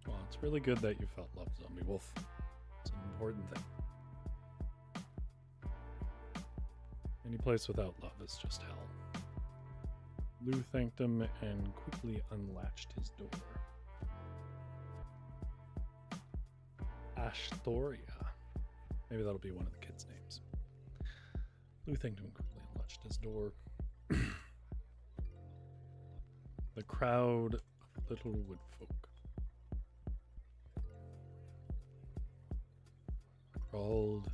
Well, it's really good that you felt love, Zombie Wolf. It's an important thing. Any place without love is just hell. Lou thanked him and quickly unlatched his door. Ashtoria. Maybe that'll be one of the kids' names. Lou thanked him and quickly unlatched his door. The crowd of little woodfolk crawled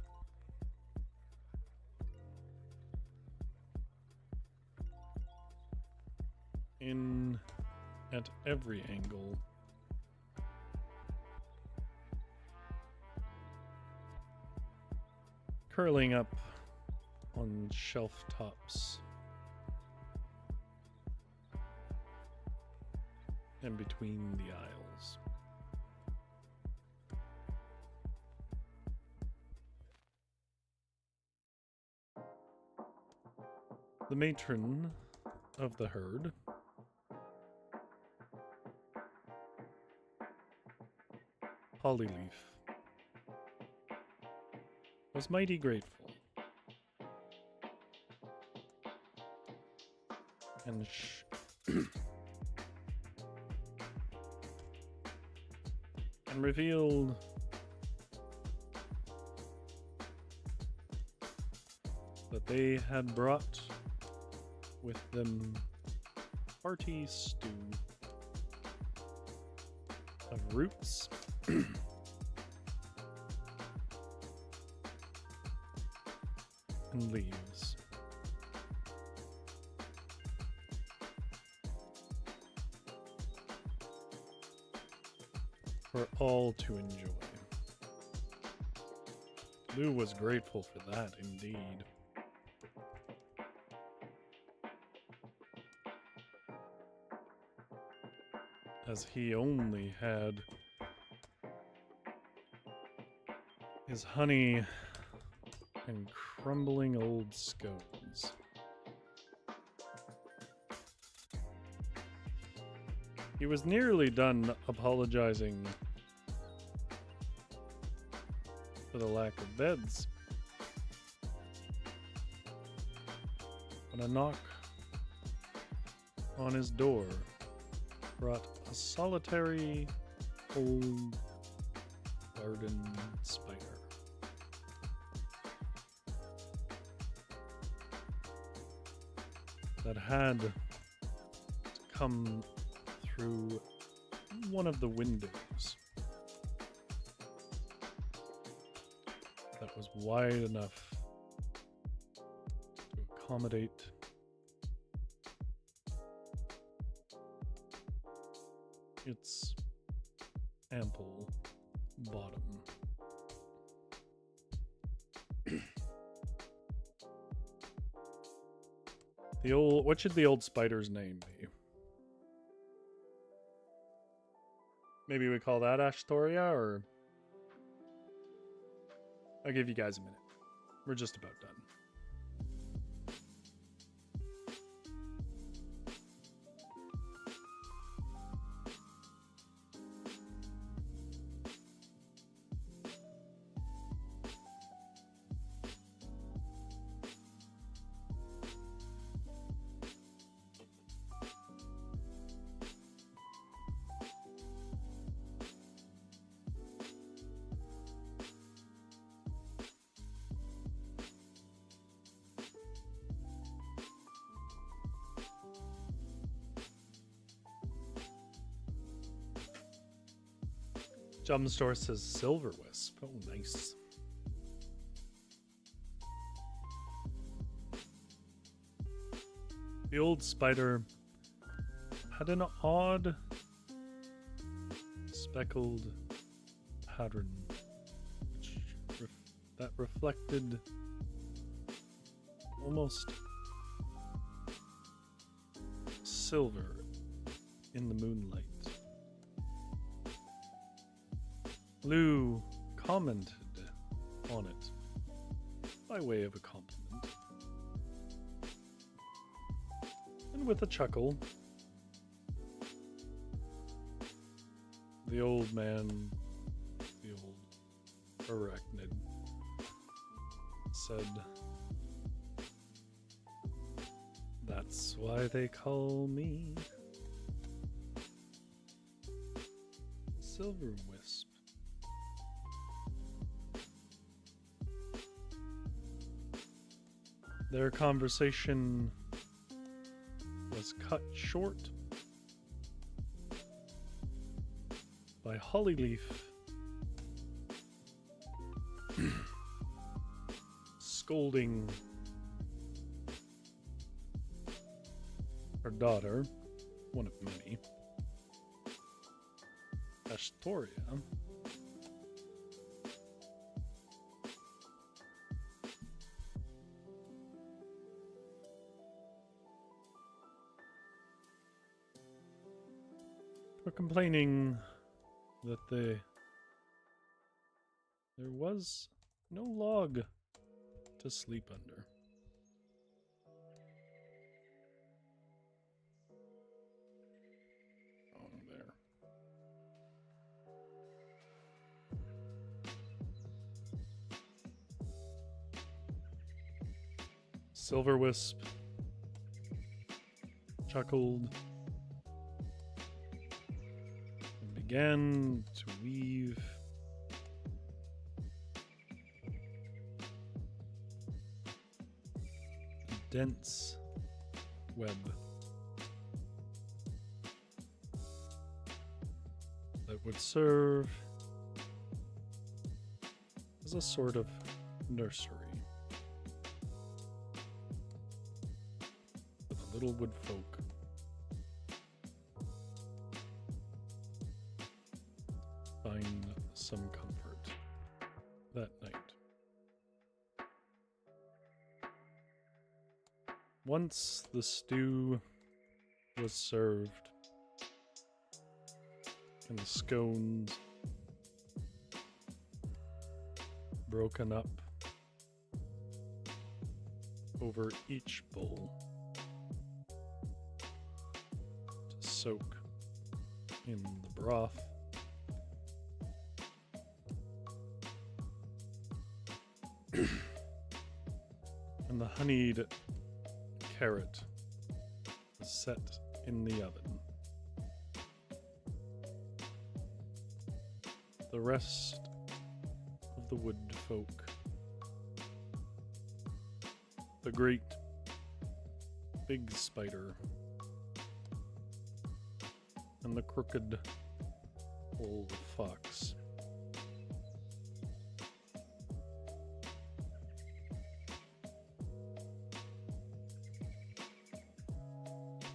in at every angle, curling up on shelf tops, and between the aisles. The matron of the herd Hollyleaf was mighty grateful and and revealed that they had brought with them hearty stew of roots and leaves. For all to enjoy. Lou was grateful for that, indeed. As he only had his honey and crumbling old scones. He was nearly done apologizing for the lack of beds when a knock on his door brought a solitary old garden spider. That had to come through one of the windows that was wide enough to accommodate its ample bottom. What should the old spider's name be? Maybe we call that Astoria, or I'll give you guys a minute. We're just about done. Jump Store says Silver Wisp. Oh, nice. The old spider had an odd speckled pattern that reflected almost silver in the moonlight. Lou commented on it by way of a compliment. And with a chuckle, the old man, the old arachnid, said, "That's why they call me Silver Wisp." Their conversation was cut short by Hollyleaf scolding her daughter, one of many, Astoria, were complaining that there was no log to sleep under. Oh, there. Silverwisp chuckled and began to weave a dense web that would serve as a sort of nursery for the little wood folk. Find some comfort that night. Once the stew was served and the scones broken up over each bowl to soak in the broth, and the honeyed carrot was set in the oven. The rest of the wood folk, the great big spider and the crooked old fox,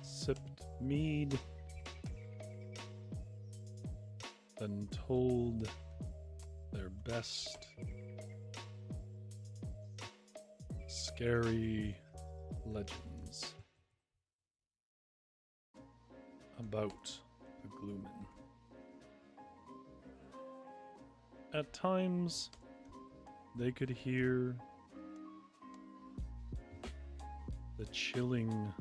sipped mead, then told their best scary legends about the Glooming. At times, they could hear the chilling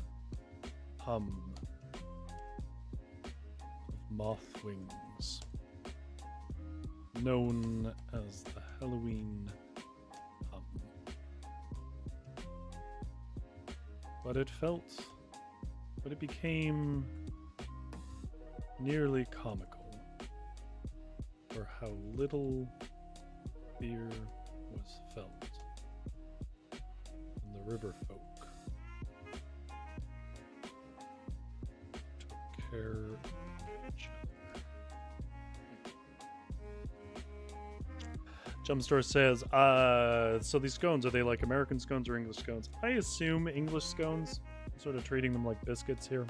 hum of moth wings, known as the Halloween hum. But it became nearly comical for how little fear was felt in the river folk took care of each other. Jumpstore says, so these scones, are they like American scones or English scones? I assume English scones. I'm sort of treating them like biscuits here.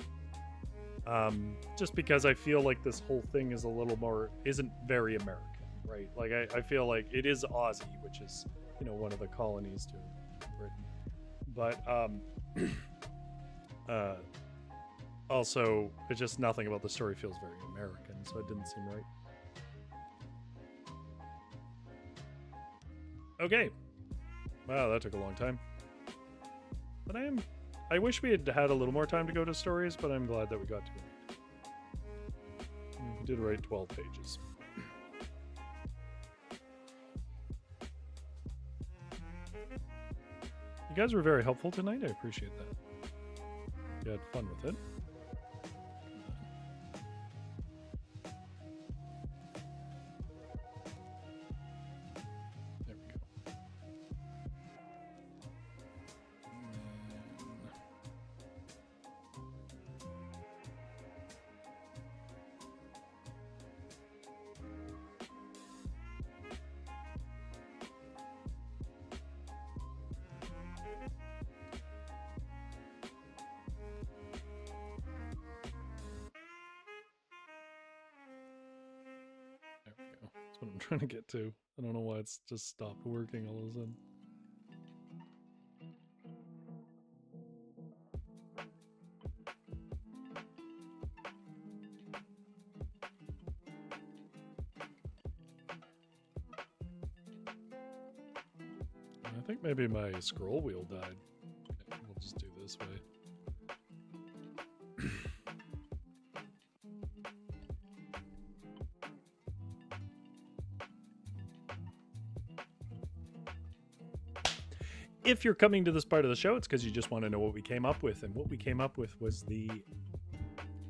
Just because I feel like this whole thing is a little more, isn't very American, right? Like I feel like it is Aussie, which is, you know, one of the colonies to Britain. But also, it's just nothing about the story feels very American, so it didn't seem right. Okay. Wow, that took a long time. But I wish we had had a little more time to go to stories, but I'm glad that we got to it. We did write 12 pages. You guys were very helpful tonight. I appreciate that. You had fun with it. That's what I'm trying to get to. I don't know why it's just stopped working all of a sudden. think maybe my scroll wheel died. Okay, we'll just do this way. If you're coming to this part of the show, it's because you just want to know what we came up with. And what we came up with was the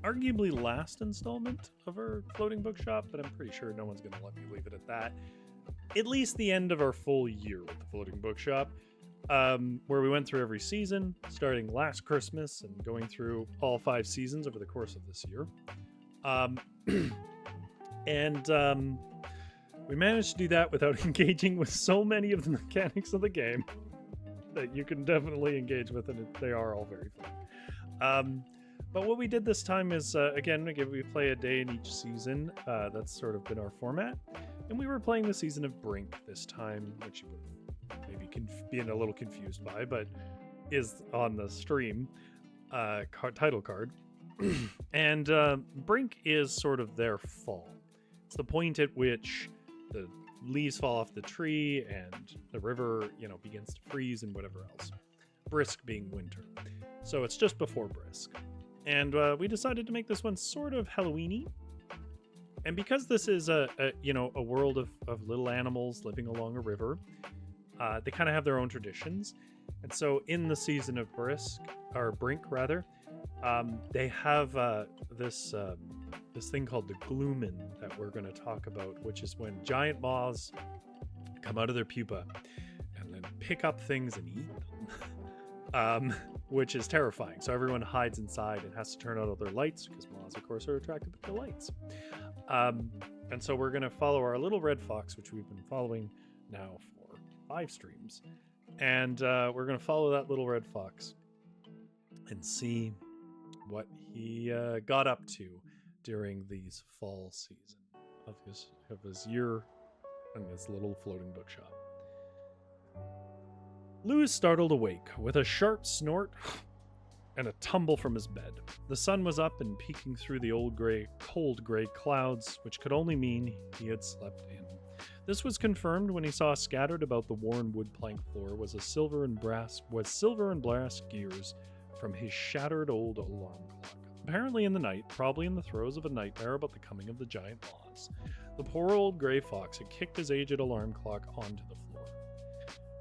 arguably last installment of our floating bookshop, but I'm pretty sure no one's going to let me leave it at that. At least the end of our full year with the floating bookshop, where we went through every season, starting last Christmas and going through all 5 seasons over the course of this year. We managed to do that without engaging with so many of the mechanics of the game that you can definitely engage with, and they are all very fun. But what we did this time is, again, we play a day in each season. That's sort of been our format. And we were playing the season of Brink this time, which you would maybe being a little confused by, but is on the stream title card. And Brink is sort of their fall. It's the point at which the leaves fall off the tree and the river, begins to freeze and whatever else. Brisk being winter. So it's just before Brisk. And we decided to make this one sort of Halloween-y. And because this is a world of little animals living along a river, they kind of have their own traditions. And so in the season of Brink, they have this thing called the Glooming that we're going to talk about, which is when giant moths come out of their pupa and then pick up things and eat them, which is terrifying. So everyone hides inside and has to turn out all their lights because moths, of course, are attracted to the lights. And so we're going to follow our little red fox, which we've been following now for 5 streams. And we're going to follow that little red fox and see what he got up to during these fall season of his year in this little floating bookshop. Lou is startled awake with a sharp snort and a tumble from his bed. The sun was up and peeking through the cold gray clouds, which could only mean he had slept in. This was confirmed when he saw scattered about the worn wood plank floor was silver and brass gears from his shattered old alarm clock. Apparently in the night, probably in the throes of a nightmare about the coming of the giant moths, the poor old gray fox had kicked his aged alarm clock onto the floor.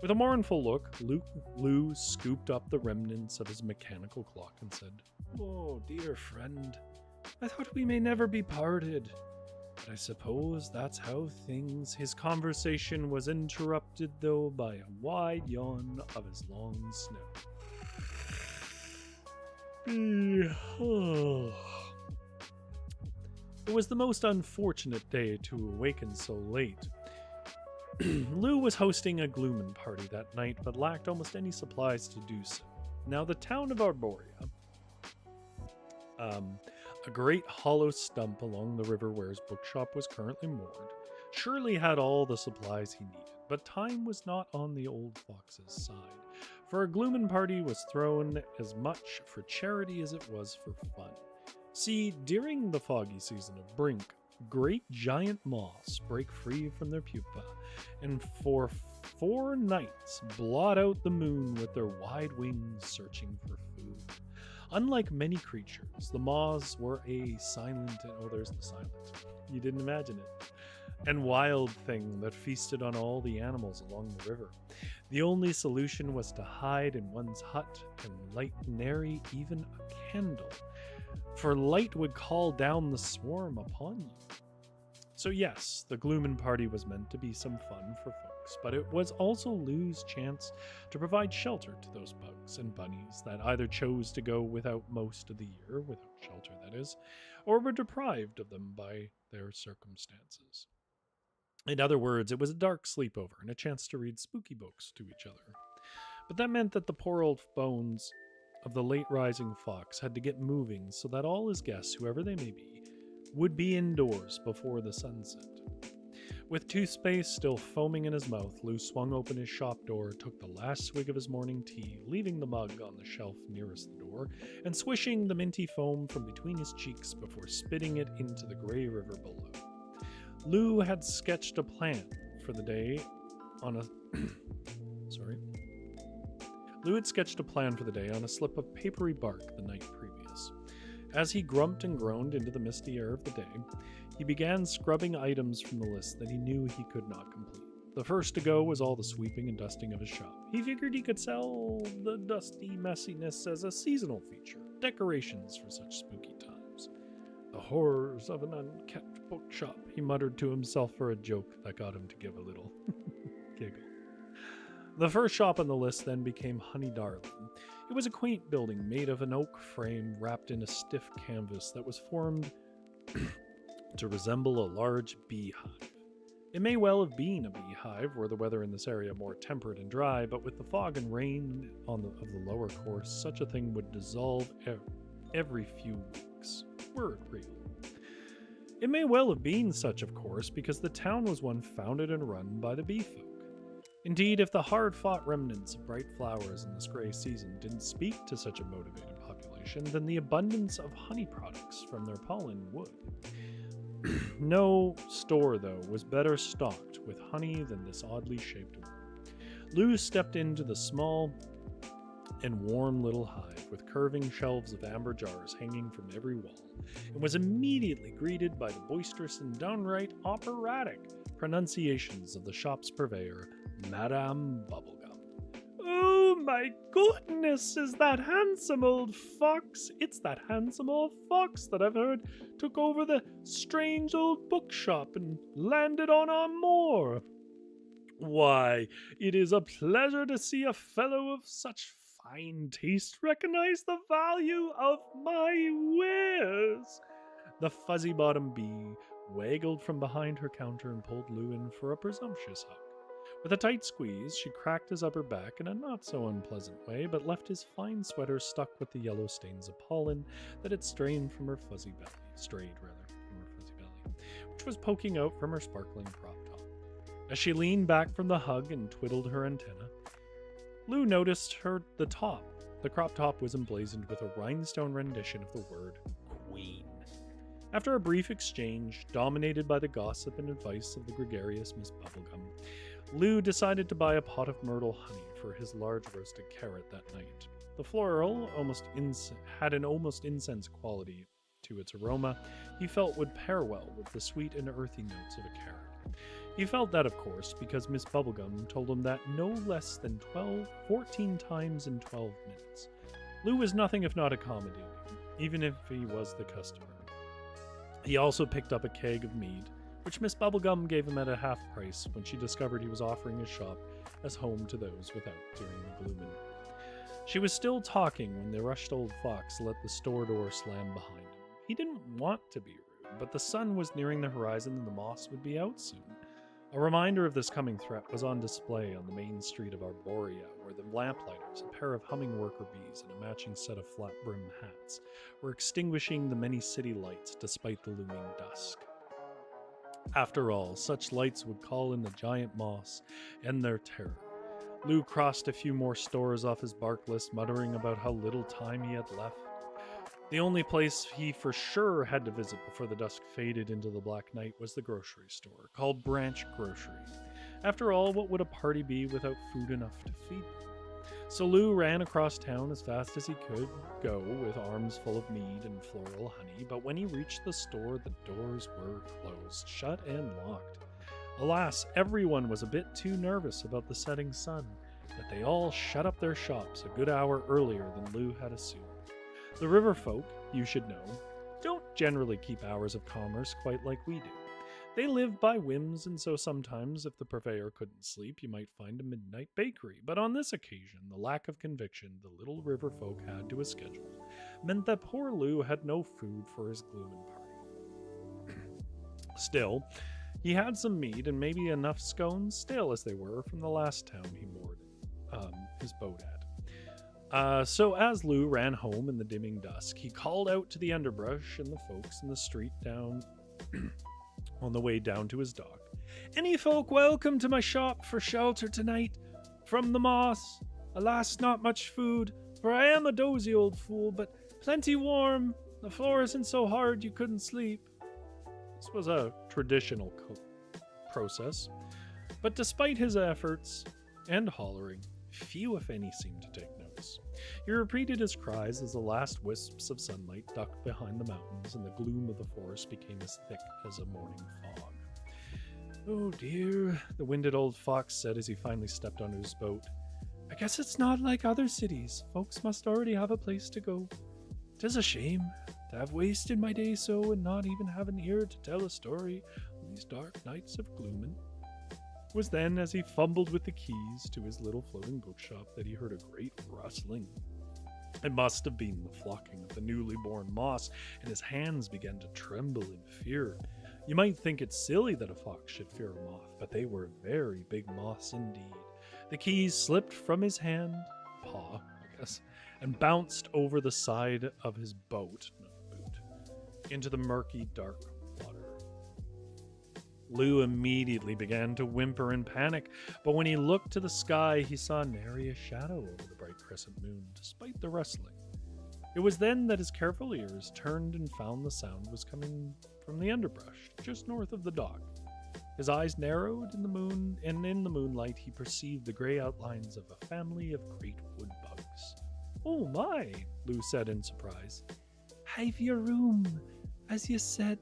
With a mournful look, Lou scooped up the remnants of his mechanical clock and said, "Oh, dear friend, I thought we may never be parted. But I suppose that's how things..." His conversation was interrupted, though, by a wide yawn of his long snout. It was the most unfortunate day to awaken so late. Lou was hosting a Glooming party that night, but lacked almost any supplies to do so. Now, the town of Arborea, a great hollow stump along the river where his bookshop was currently moored, surely had all the supplies he needed, but time was not on the old fox's side, for a Glooming party was thrown as much for charity as it was for fun. See, during the foggy season of Brink, great giant moths break free from their pupa, and for 4 nights blot out the moon with their wide wings searching for food. Unlike many creatures, the moths were a silent, there's the silent, you didn't imagine it, and wild thing that feasted on all the animals along the river. The only solution was to hide in one's hut and light nary even a candle, for light would call down the swarm upon you. So yes, the Glooming party was meant to be some fun for folks, but it was also Lou's chance to provide shelter to those bugs and bunnies that either chose to go without most of the year, without shelter that is, or were deprived of them by their circumstances. In other words, it was a dark sleepover and a chance to read spooky books to each other. But that meant that the poor old bones of the late rising fox had to get moving so that all his guests, whoever they may be, would be indoors before the sunset. With toothpaste still foaming in his mouth, Lou swung open his shop door, took the last swig of his morning tea, leaving the mug on the shelf nearest the door, and swishing the minty foam from between his cheeks before spitting it into the gray river below. Lou had sketched a plan for the day on a Lou had sketched a plan for the day on a slip of papery bark the night previous. As he grumped and groaned into the misty air of the day, he began scrubbing items from the list that he knew he could not complete. The first to go was all the sweeping and dusting of his shop. He figured he could sell the dusty messiness as a seasonal feature, decorations for such spooky times. The horrors of an unkept bookshop, he muttered to himself for a joke that got him to give a little giggle. The first shop on the list then became Honey Darling. It was a quaint building made of an oak frame wrapped in a stiff canvas that was formed to resemble a large beehive. It may well have been a beehive, were the weather in this area more temperate and dry, but with the fog and rain of the lower course, such a thing would dissolve every few weeks. Word real. It may well have been such, of course, because the town was one founded and run by the bee folk. Indeed, if the hard-fought remnants of bright flowers in this gray season didn't speak to such a motivated population, then the abundance of honey products from their pollen would. No store, though, was better stocked with honey than this oddly shaped one. Lou stepped into the small and warm little hive with curving shelves of amber jars hanging from every wall, and was immediately greeted by the boisterous and downright operatic pronunciations of the shop's purveyor, Madame Bubblegum. "Oh my goodness, is that handsome old fox? It's that handsome old fox that I've heard took over the strange old bookshop and landed on our moor. Why, it is a pleasure to see a fellow of such fine taste recognize the value of my wares." The fuzzy-bottomed bee waggled from behind her counter and pulled Lou in for a presumptuous hug. With a tight squeeze, she cracked his upper back in a not-so-unpleasant way, but left his fine sweater stuck with the yellow stains of pollen that had strayed from her fuzzy belly, which was poking out from her sparkling crop top. As she leaned back from the hug and twiddled her antenna, Lou noticed the top. The crop top was emblazoned with a rhinestone rendition of the word Queen. After a brief exchange, dominated by the gossip and advice of the gregarious Miss Bubblegum, Lou decided to buy a pot of myrtle honey for his large roasted carrot that night. The floral had an almost incense quality to its aroma he felt would pair well with the sweet and earthy notes of a carrot. He felt that, of course, because Miss Bubblegum told him that no less than 14 times in 12 minutes. Lou was nothing if not accommodating, even if he was the customer. He also picked up a keg of mead, which Miss Bubblegum gave him at a half price when she discovered he was offering his shop as home to those without during the glooming. She was still talking when the rushed old fox let the store door slam behind him. He didn't want to be rude, but the sun was nearing the horizon and the moss would be out soon. A reminder of this coming threat was on display on the main street of Arborea, where the lamplighters, a pair of humming worker bees and a matching set of flat-brimmed hats, were extinguishing the many city lights despite the looming dusk. After all, such lights would call in the giant moss and their terror. Lou crossed a few more stores off his bark list, muttering about how little time he had left. The only place he for sure had to visit before the dusk faded into the black night was the grocery store, called Branch Grocery. After all, what would a party be without food enough to feed them? So Lou ran across town as fast as he could go, with arms full of mead and floral honey, but when he reached the store, the doors were closed, shut and locked. Alas, everyone was a bit too nervous about the setting sun, that they all shut up their shops a good hour earlier than Lou had assumed. The river folk, you should know, don't generally keep hours of commerce quite like we do. They live by whims, and so sometimes, if the purveyor couldn't sleep, you might find a midnight bakery. But on this occasion, the lack of conviction the little river folk had to a schedule meant that poor Lou had no food for his glooming party. Still, he had some meat and maybe enough scones, stale as they were, from the last town he moored his boat at. So as Lou ran home in the dimming dusk, he called out to the underbrush and the folks in the street down on the way down to his dock. "Any folk welcome to my shop for shelter tonight from the moss? Alas, not much food, for I am a dozy old fool, but plenty warm. The floor isn't so hard you couldn't sleep." This was a traditional process, but despite his efforts and hollering, few, if any, seemed to take notice. He repeated his cries as the last wisps of sunlight ducked behind the mountains and the gloom of the forest became as thick as a morning fog. "Oh dear," the winded old fox said as he finally stepped onto his boat. "I guess it's not like other cities. Folks must already have a place to go. 'Tis a shame to have wasted my day so and not even have an ear to tell a story on these dark nights of Glooming." It was then, as he fumbled with the keys to his little floating bookshop, that he heard a great rustling. It must have been the flocking of the newly born moss, and his hands began to tremble in fear. You might think it silly that a fox should fear a moth, but they were very big moths indeed. The keys slipped from his paw, I guess, and bounced over the side of his boat, into the murky, dark water. Lou immediately began to whimper in panic, but when he looked to the sky, he saw nary a shadow over the bright crescent moon, despite the rustling. It was then that his careful ears turned and found the sound was coming from the underbrush, just north of the dock. His eyes narrowed in the moon, and in the moonlight he perceived the gray outlines of a family of great wood bugs. "Oh my," Lou said in surprise. "Have your room, as you said,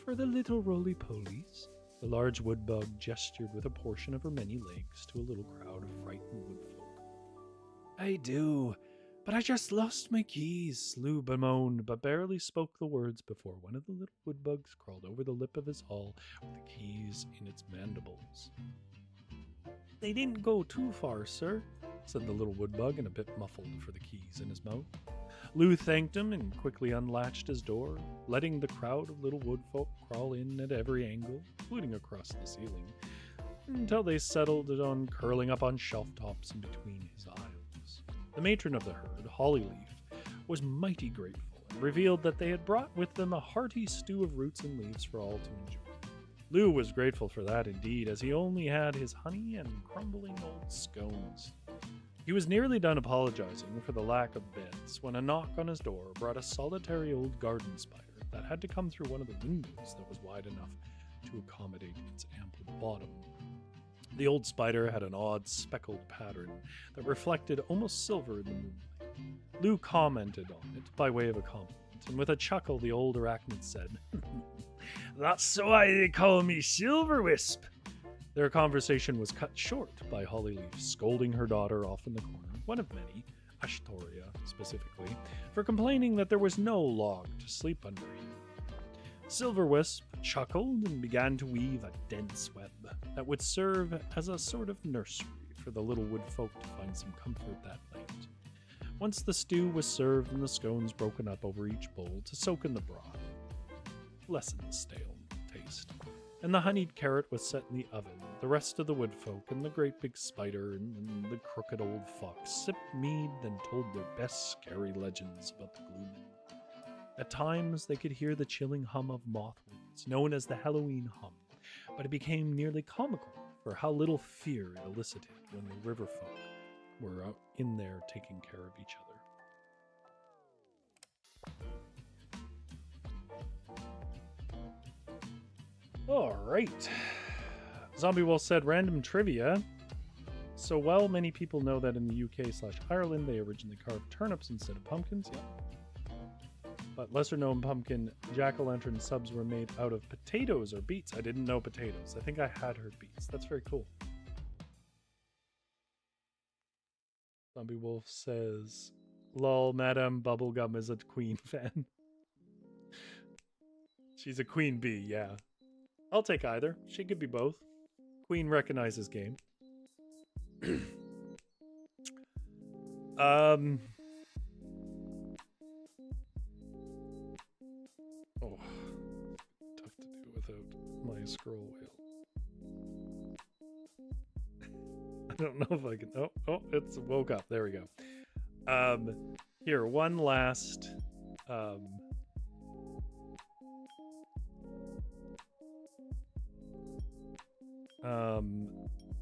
for the little roly-polies?" The large wood bug gestured with a portion of her many legs to a little crowd of frightened woodfolk. "I do, but I just lost my keys," Lou bemoaned, but barely spoke the words before one of the little wood bugs crawled over the lip of his hall with the keys in its mandibles. "They didn't go too far, sir," said the little wood bug, and a bit muffled for the keys in his mouth. Lou thanked him and quickly unlatched his door, letting the crowd of little woodfolk crawl in at every angle, including across the ceiling, until they settled on curling up on shelf tops in between his aisles. The matron of the herd, Hollyleaf, was mighty grateful and revealed that they had brought with them a hearty stew of roots and leaves for all to enjoy. Lou was grateful for that indeed, as he only had his honey and crumbling old scones. He was nearly done apologizing for the lack of beds when a knock on his door brought a solitary old garden spider that had to come through one of the windows that was wide enough to accommodate its ample bottom. The old spider had an odd speckled pattern that reflected almost silver in the moonlight. Lou commented on it by way of a compliment, and with a chuckle the old arachnid said, "That's why they call me Silverwisp." Their conversation was cut short by Hollyleaf scolding her daughter off in the corner, one of many, Ashtoria specifically, for complaining that there was no log to sleep under him. Silverwisp chuckled and began to weave a dense web that would serve as a sort of nursery for the little wood folk to find some comfort that night. Once the stew was served and the scones broken up over each bowl to soak in the broth, lessen the stale taste, and the honeyed carrot was set in the oven, the rest of the woodfolk and the great big spider and the crooked old fox sipped mead, then told their best scary legends about the Glooming. At times they could hear the chilling hum of moth wings, known as the Halloween hum, but it became nearly comical for how little fear it elicited when the river folk were out in there taking care of each other. All right. Zombie Wolf said, random trivia. So while many people know that in the UK/Ireland they originally carved turnips instead of pumpkins, but lesser known pumpkin jack-o'-lantern subs were made out of potatoes or beets. I didn't know potatoes. I think I had heard beets. That's very cool. Zombie Wolf says, lol, Madame Bubblegum is a Queen fan. She's a Queen Bee, yeah. I'll take either. She could be both. Queen recognizes game. Oh. Tough to do without my scroll wheel. I don't know if I can... Oh, it's woke up. There we go. Here, one last...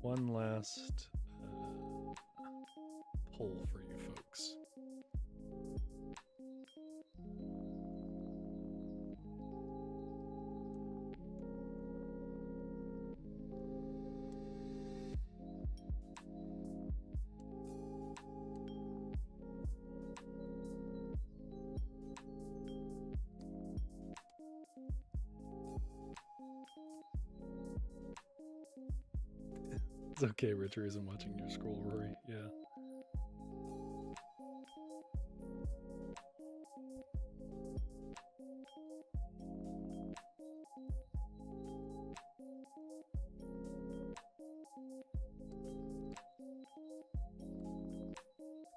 one last poll for you folks. It's okay, Richard isn't watching your scroll, Rory. Yeah.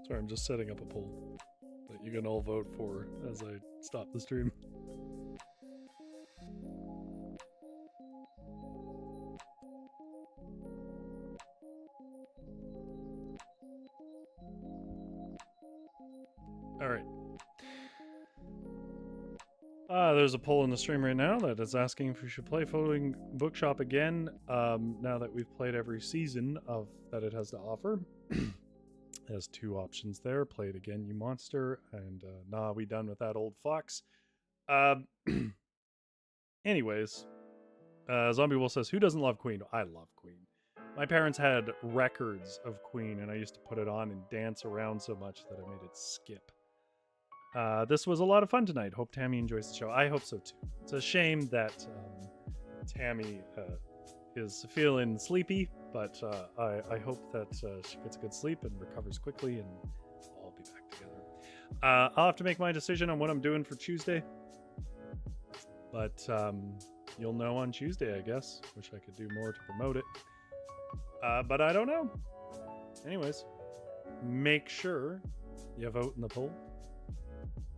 Sorry, I'm just setting up a poll that you can all vote for as I stop the stream. Alright. There's a poll in the stream right now that is asking if we should play Floating Bookshop again, now that we've played every season of that it has to offer. It has two options there. Play it again, you monster, and nah, we done with that old fox. Anyways, Zombie Wolf says, who doesn't love Queen? I love Queen. My parents had records of Queen, and I used to put it on and dance around so much that I made it skip. This was a lot of fun tonight. Hope Tammy enjoys the show. I hope so too. It's a shame that Tammy is feeling sleepy, but I hope that she gets a good sleep and recovers quickly, and we'll all be back together. I'll have to make my decision on what I'm doing for Tuesday, but you'll know on Tuesday, I guess. Wish I could do more to promote it, but I don't know. Anyways, make sure you vote in the poll,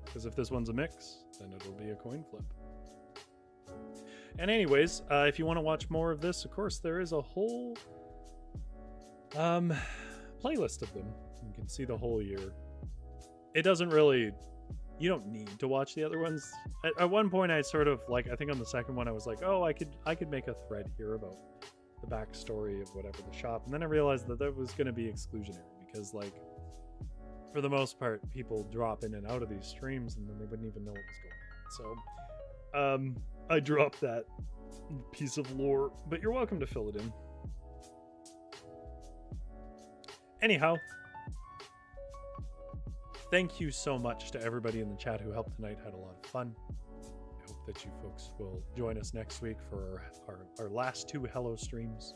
because if this one's a mix, then it'll be a coin flip. And anyways, if you want to watch more of this, of course, there is a whole playlist of them. You can see the whole year. It doesn't really... You don't need to watch the other ones. At one point, I sort of, like, I think on the second one, I was like, oh, I could make a thread here about the backstory of whatever the shop. And then I realized that that was going to be exclusionary, because, like, for the most part, people drop in and out of these streams, and then they wouldn't even know what was going on. So, I dropped that piece of lore, but you're welcome to fill it in. Anyhow, thank you so much to everybody in the chat who helped tonight. Had a lot of fun. I hope that you folks will join us next week for our last two Hello streams.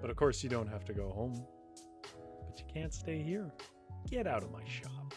But of course, you don't have to go home. But you can't stay here. Get out of my shop.